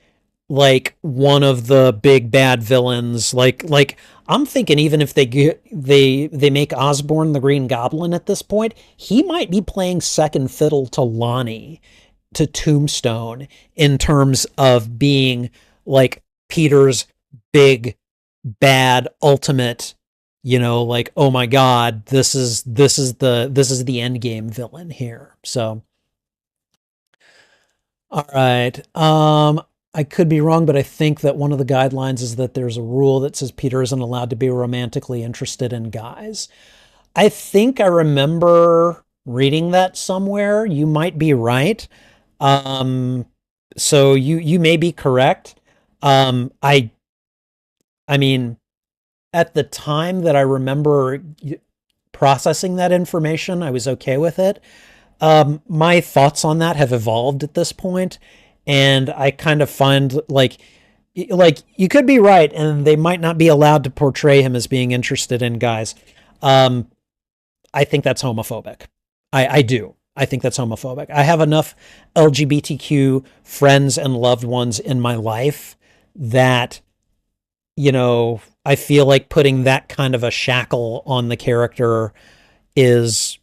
like one of the big bad villains. Like I'm thinking even if they make Osborn the Green Goblin at this point, he might be playing second fiddle to Lonnie, to Tombstone, in terms of being like Peter's big bad ultimate, like, oh my God, this is the end game villain here. So, all right. I could be wrong, but I think that one of the guidelines is that there's a rule that says Peter isn't allowed to be romantically interested in guys. I think I remember reading that somewhere. You might be right. So you may be correct. I mean, at the time that I remember processing that information, I was okay with it. My thoughts on that have evolved at this point, and I kind of find like you could be right, and they might not be allowed to portray him as being interested in guys. I think that's homophobic. I do. I think that's homophobic. I have enough LGBTQ friends and loved ones in my life that, I feel like putting that kind of a shackle on the character is,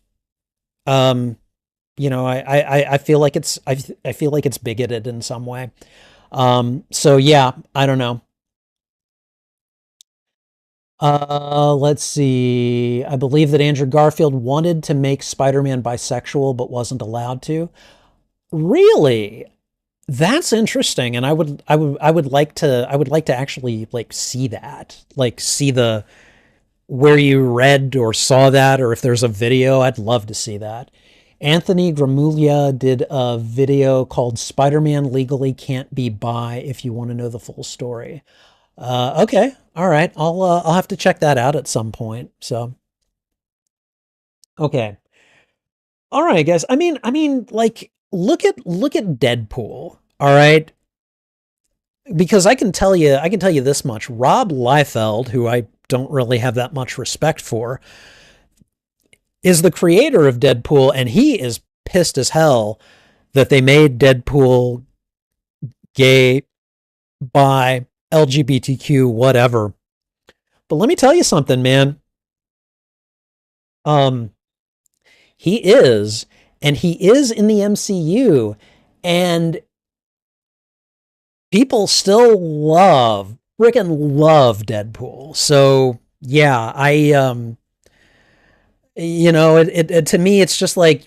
I feel like I feel like it's bigoted in some way. So yeah, I don't know. Let's see. I believe that Andrew Garfield wanted to make Spider-Man bisexual, but wasn't allowed to. Really? That's interesting. And I would like to actually like see that, like see where you read or saw that, or if there's a video, I'd love to see that. Anthony Gramuglia did a video called Spider-Man Legally Can't Be Bi if you want to know the full story. Okay. All right. I'll have to check that out at some point. So, okay. All right, guys. I mean, like, look at Deadpool. All right, because I can tell you this much. Rob Liefeld, who I don't really have that much respect for, is the creator of Deadpool, and he is pissed as hell that they made Deadpool gay, bi, LGBTQ, whatever. But let me tell you something, man. Um, he is, and he is in the MCU, and people still freaking love Deadpool. So yeah, it to me, it's just like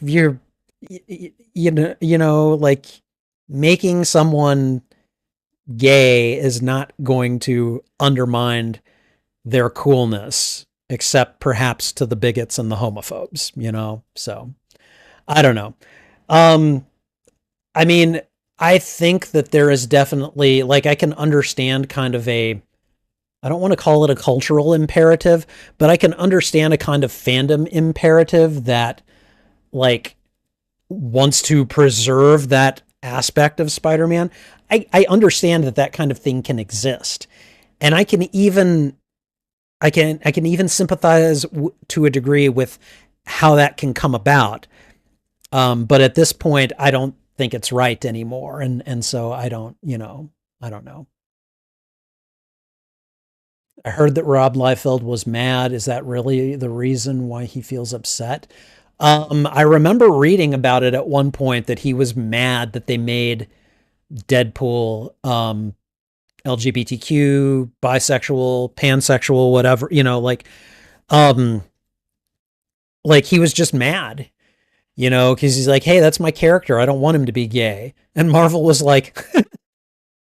like making someone gay is not going to undermine their coolness, except perhaps to the bigots and the homophobes. So I don't know. Um, I mean, I think that there is definitely, like, I can understand kind of I don't want to call it a cultural imperative, but I can understand a kind of fandom imperative that, like, wants to preserve that aspect of Spider-Man. I understand that that kind of thing can exist. And I can even sympathize to a degree with how that can come about. But at this point, I don't think it's right anymore. And so I don't know. I heard that Rob Liefeld was mad. Is that really the reason why he feels upset? I remember reading about it at one point that he was mad that they made Deadpool LGBTQ, bisexual, pansexual, whatever, um, like he was just mad, because he's like, hey, that's my character. I don't want him to be gay. And Marvel was like,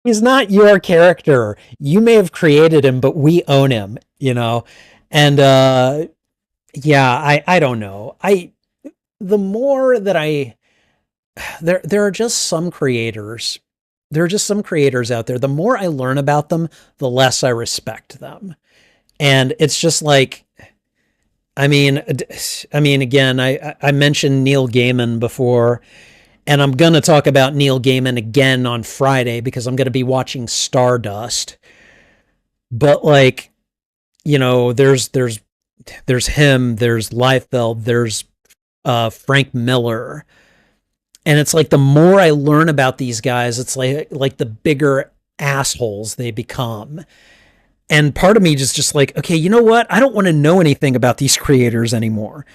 he's not your character. You may have created him, but we own him. And yeah, I don't know. The more that there are just some creators. There are just some creators out there. The more I learn about them, the less I respect them. And it's just like, again, I mentioned Neil Gaiman before, and I'm going to talk about Neil Gaiman again on Friday because I'm going to be watching Stardust. But like, there's him, there's Liefeld, there's Frank Miller. And it's like the more I learn about these guys, it's like the bigger assholes they become. And part of me just like, okay, you know what? I don't want to know anything about these creators anymore.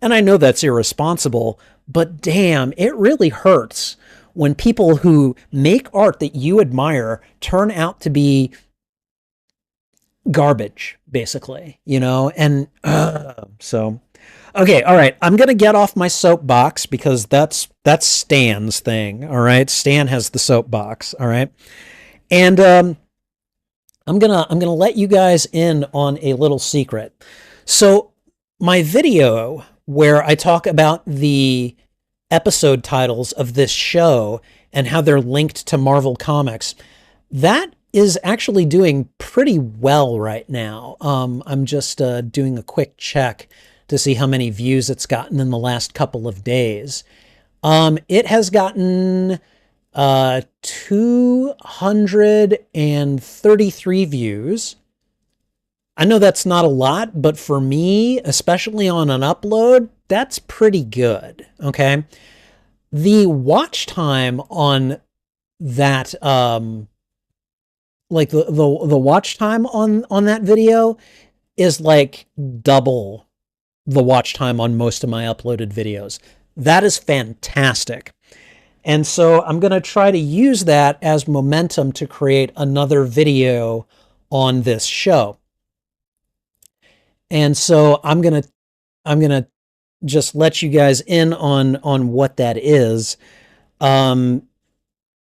And I know that's irresponsible, but damn, it really hurts when people who make art that you admire turn out to be garbage, basically, and so. Okay, all right. I'm gonna get off my soapbox because that's Stan's thing. All right, Stan has the soapbox. All right, and I'm gonna let you guys in on a little secret. So my video where I talk about the episode titles of this show and how they're linked to Marvel Comics, that is actually doing pretty well right now. I'm just doing a quick check to see how many views it's gotten in the last couple of days. It has gotten 233 views. I know that's not a lot, but for me, especially on an upload, that's pretty good. Okay. The watch time on that, like the watch time on that video is like double the watch time on most of my uploaded videos. That is fantastic. And so I'm going to try to use that as momentum to create another video on this show. And so I'm going to just let you guys in on what that is.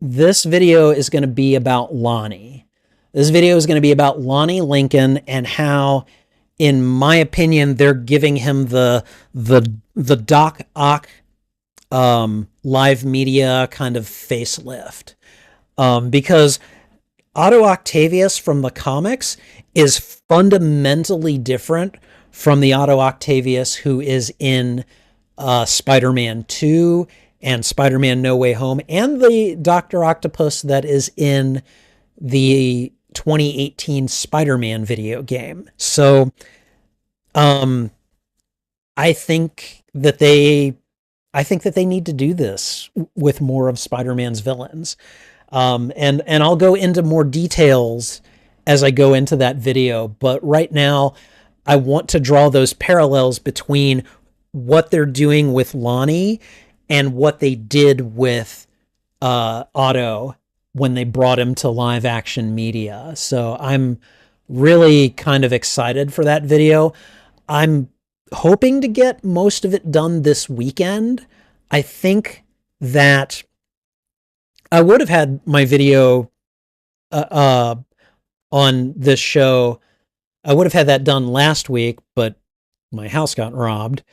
This video is going to be about Lonnie. This video is going to be about Lonnie Lincoln and how, in my opinion, they're giving him the Doc Ock live media kind of facelift. Because Otto Octavius from the comics is fundamentally different from the Otto Octavius who is in Spider-Man 2 and Spider-Man No Way Home, and the Dr. Octopus that is in the 2018 Spider-Man video game. So I think that they need to do this with more of Spider-Man's villains. And I'll go into more details as I go into that video, but right now I want to draw those parallels between what they're doing with Lonnie and what they did with Otto when they brought him to live action media. So I'm really kind of excited for that video. I'm hoping to get most of it done this weekend. I think that I would have had my video on this show. I would have had that done last week, but my house got robbed.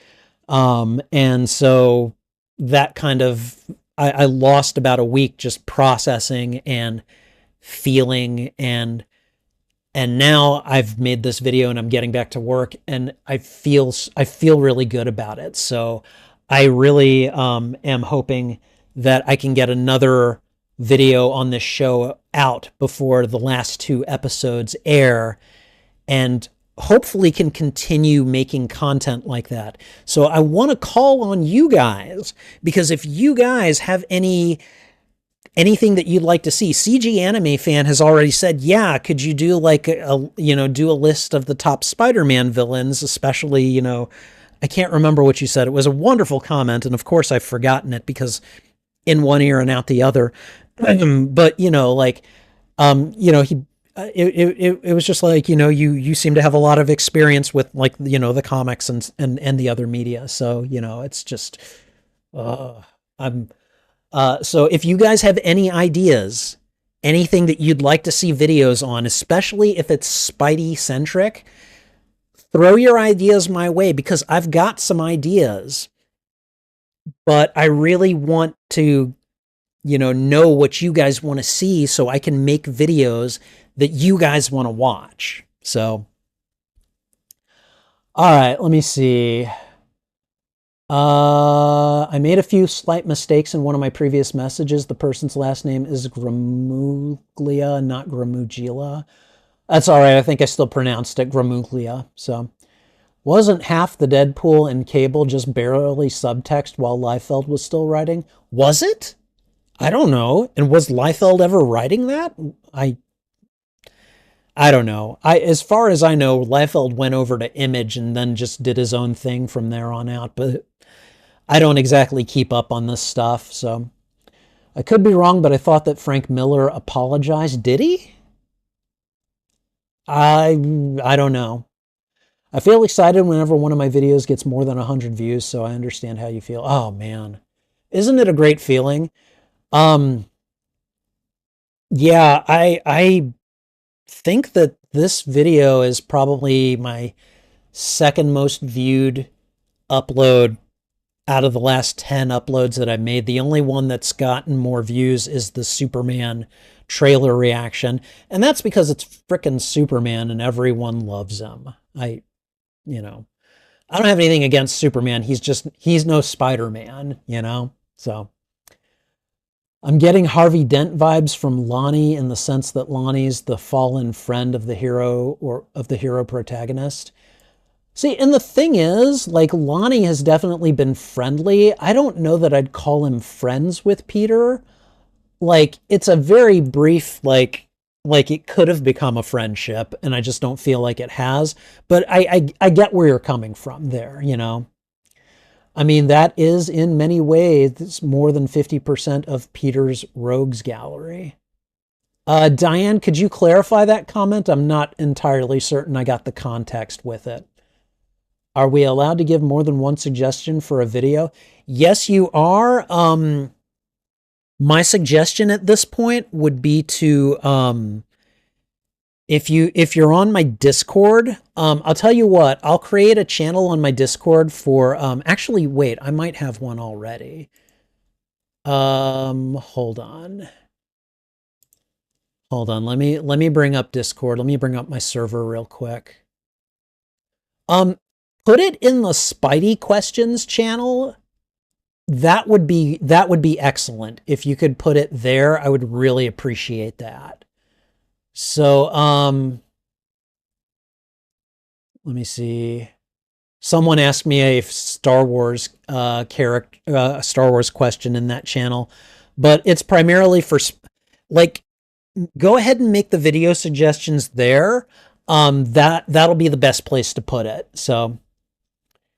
And so that kind of, I lost about a week just processing and feeling, and now I've made this video and I'm getting back to work, and I feel really good about it. So I really am hoping that I can get another video on this show out before the last 2 episodes air, and hopefully can continue making content like that. So I want to call on you guys, because if you guys have anything that you'd like to see, CG Anime Fan has already said, yeah, could you do like do a list of the top Spider-Man villains, especially, I can't remember what you said. It was a wonderful comment, and of course I've forgotten it because in one ear and out the other. But he it was just like, you seem to have a lot of experience with, like, the comics and the other media. So, it's just, so if you guys have any ideas, anything that you'd like to see videos on, especially if it's Spidey centric, throw your ideas my way, because I've got some ideas, but I really want to, know what you guys want to see so I can make videos that you guys want to watch. So, all right, let me see. I made a few slight mistakes in one of my previous messages. The person's last name is Gramuglia, not Gramugila. That's all right. I think I still pronounced it Gramuglia. So, wasn't half the Deadpool in Cable just barely subtext while Liefeld was still writing? Was it? I don't know. And was Liefeld ever writing that? I don't know. As far as I know, Liefeld went over to Image and then just did his own thing from there on out. But I don't exactly keep up on this stuff, so I could be wrong, but I thought that Frank Miller apologized. Did he? I don't know. I feel excited whenever one of my videos gets more than 100 views, so I understand how you feel. Oh, man. Isn't it a great feeling? Yeah, I think that this video is probably my second most viewed upload out of the last 10 uploads that I made. The only one that's gotten more views is the Superman trailer reaction, and that's because it's frickin' Superman and everyone loves him. I don't have anything against Superman. He's no Spider-Man, so I'm getting Harvey Dent vibes from Lonnie, in the sense that Lonnie's the fallen friend of the hero, or of the hero protagonist. See, and the thing is, like, Lonnie has definitely been friendly. I don't know that I'd call him friends with Peter. Like, it's a very brief, like it could have become a friendship, and I just don't feel like it has. But I get where you're coming from there, I mean, that is in many ways more than 50% of Peter's rogues gallery. Diane, could you clarify that comment? I'm not entirely certain I got the context with it. Are we allowed to give more than one suggestion for a video? Yes, you are. My suggestion at this point would be to, if you're on my Discord, I'll tell you what, I'll create a channel on my Discord for, actually, wait, I might have one already. Hold on. Hold on. Let me bring up Discord. Let me bring up my server real quick. Um, Put it in the Spidey questions channel. That would be excellent. If you could put it there, I would really appreciate that. So, let me see. Someone asked me a Star Wars Star Wars question in that channel, but it's primarily for like go ahead and make the video suggestions there. That'll be the best place to put it. So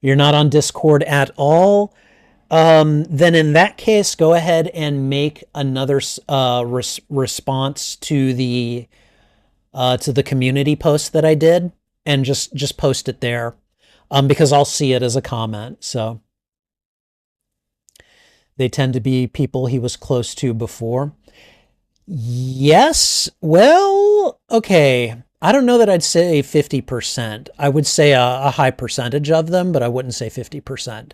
you're not on Discord at all. Then in that case, go ahead and make another response to the community post that I did, and just post it there, because I'll see it as a comment. So they tend to be people he was close to before. Yes. Well, okay. I don't know that I'd say 50%. I would say a high percentage of them, but I wouldn't say 50%.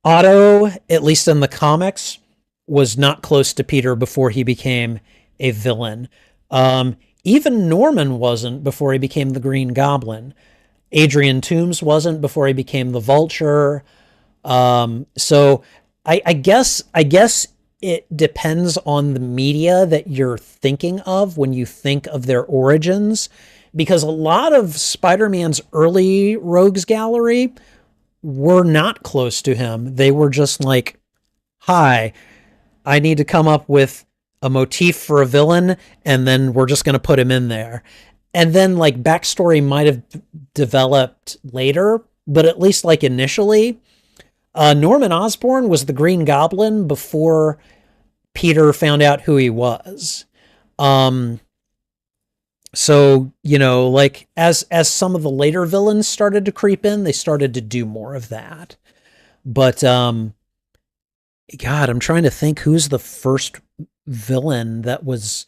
Otto, at least in the comics, was not close to Peter before he became a villain. Even Norman wasn't before he became the Green Goblin. Adrian Toomes wasn't before he became the Vulture. So I guess it depends on the media that you're thinking of when you think of their origins, because a lot of Spider-Man's early rogues gallery were not close to him. They were just like, hi, I need to come up with a motif for a villain, and then we're just going to put him in there. And then like backstory might have developed later, but at least like initially, Norman Osborn was the Green Goblin before Peter found out who he was. So, like as some of the later villains started to creep in, they started to do more of that. But God, I'm trying to think who's the first villain that was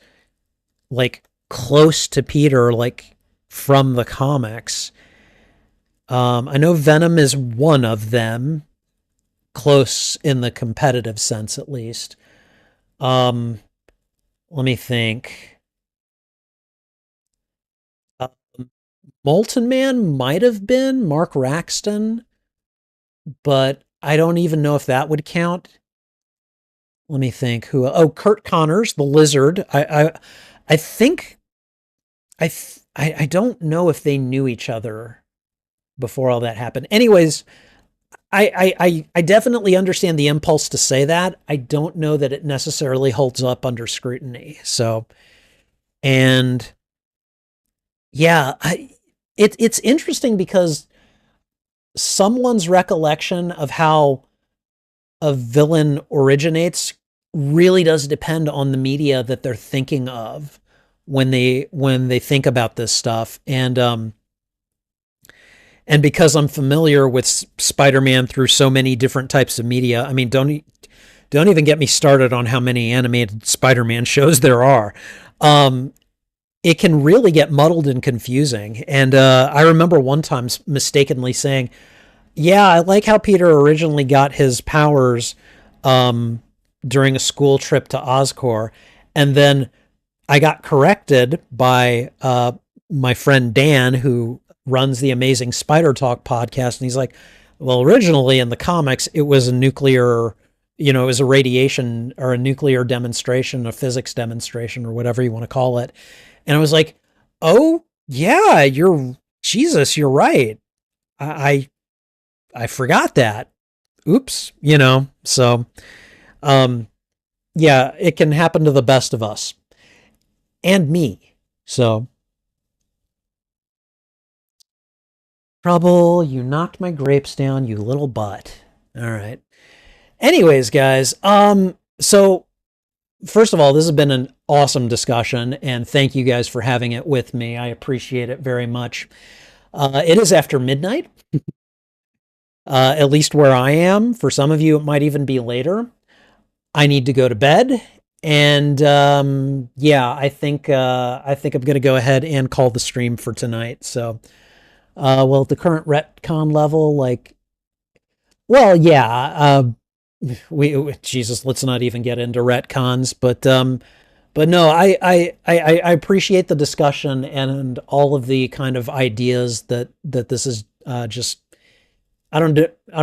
like close to Peter, like from the comics. I know Venom is one of them, close in the competitive sense, at least. Let me think. Molten Man might have been Mark Raxton, but I don't even know if that would count. Let me think. Who? Oh, Kurt Connors, the Lizard. I think I don't know if they knew each other before all that happened. Anyways, I definitely understand the impulse to say that. I don't know that it necessarily holds up under scrutiny. So, and yeah, it's interesting because someone's recollection of how a villain originates really does depend on the media that they're thinking of when they think about this stuff. And because I'm familiar with Spider-Man through so many different types of media, I mean, don't even get me started on how many animated Spider-Man shows there are. It can really get muddled and confusing. And I remember one time mistakenly saying, yeah, I like how Peter originally got his powers during a school trip to Oscorp. And then I got corrected by my friend Dan, who runs the Amazing Spider Talk podcast. And he's like, well, originally in the comics, it was a nuclear, it was a radiation or a nuclear demonstration, a physics demonstration, or whatever you want to call it. And I was like, oh, yeah, Jesus, you're right. I forgot that. Oops, so, yeah, it can happen to the best of us and me. So, Trouble, you knocked my grapes down, you little butt. All right. Anyways, guys, so first of all, this has been an awesome discussion, and thank you guys for having it with me. I appreciate it very much. It is after midnight, at least where I am. For some of you, it might even be later. I need to go to bed, and yeah, I think I'm going to go ahead and call the stream for tonight. So, well, at the current retcon level, well, yeah. Jesus, let's not even get into retcons, but no, I appreciate the discussion and all of the kind of ideas that this is just I don't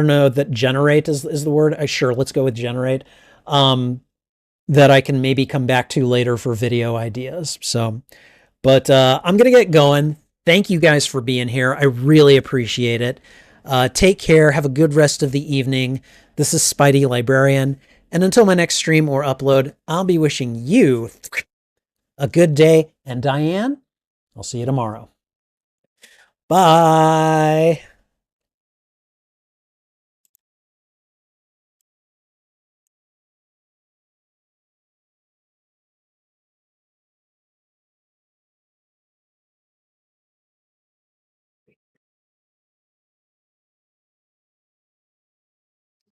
know that generate is the word. Sure, let's go with generate. Um, that I can maybe come back to later for video ideas. So, but I'm gonna get going. Thank you guys for being here. I really appreciate it. Take care. Have a good rest of the evening. This is Spidey Librarian, and until my next stream or upload, I'll be wishing you a good day. And Diane, I'll see you tomorrow. Bye.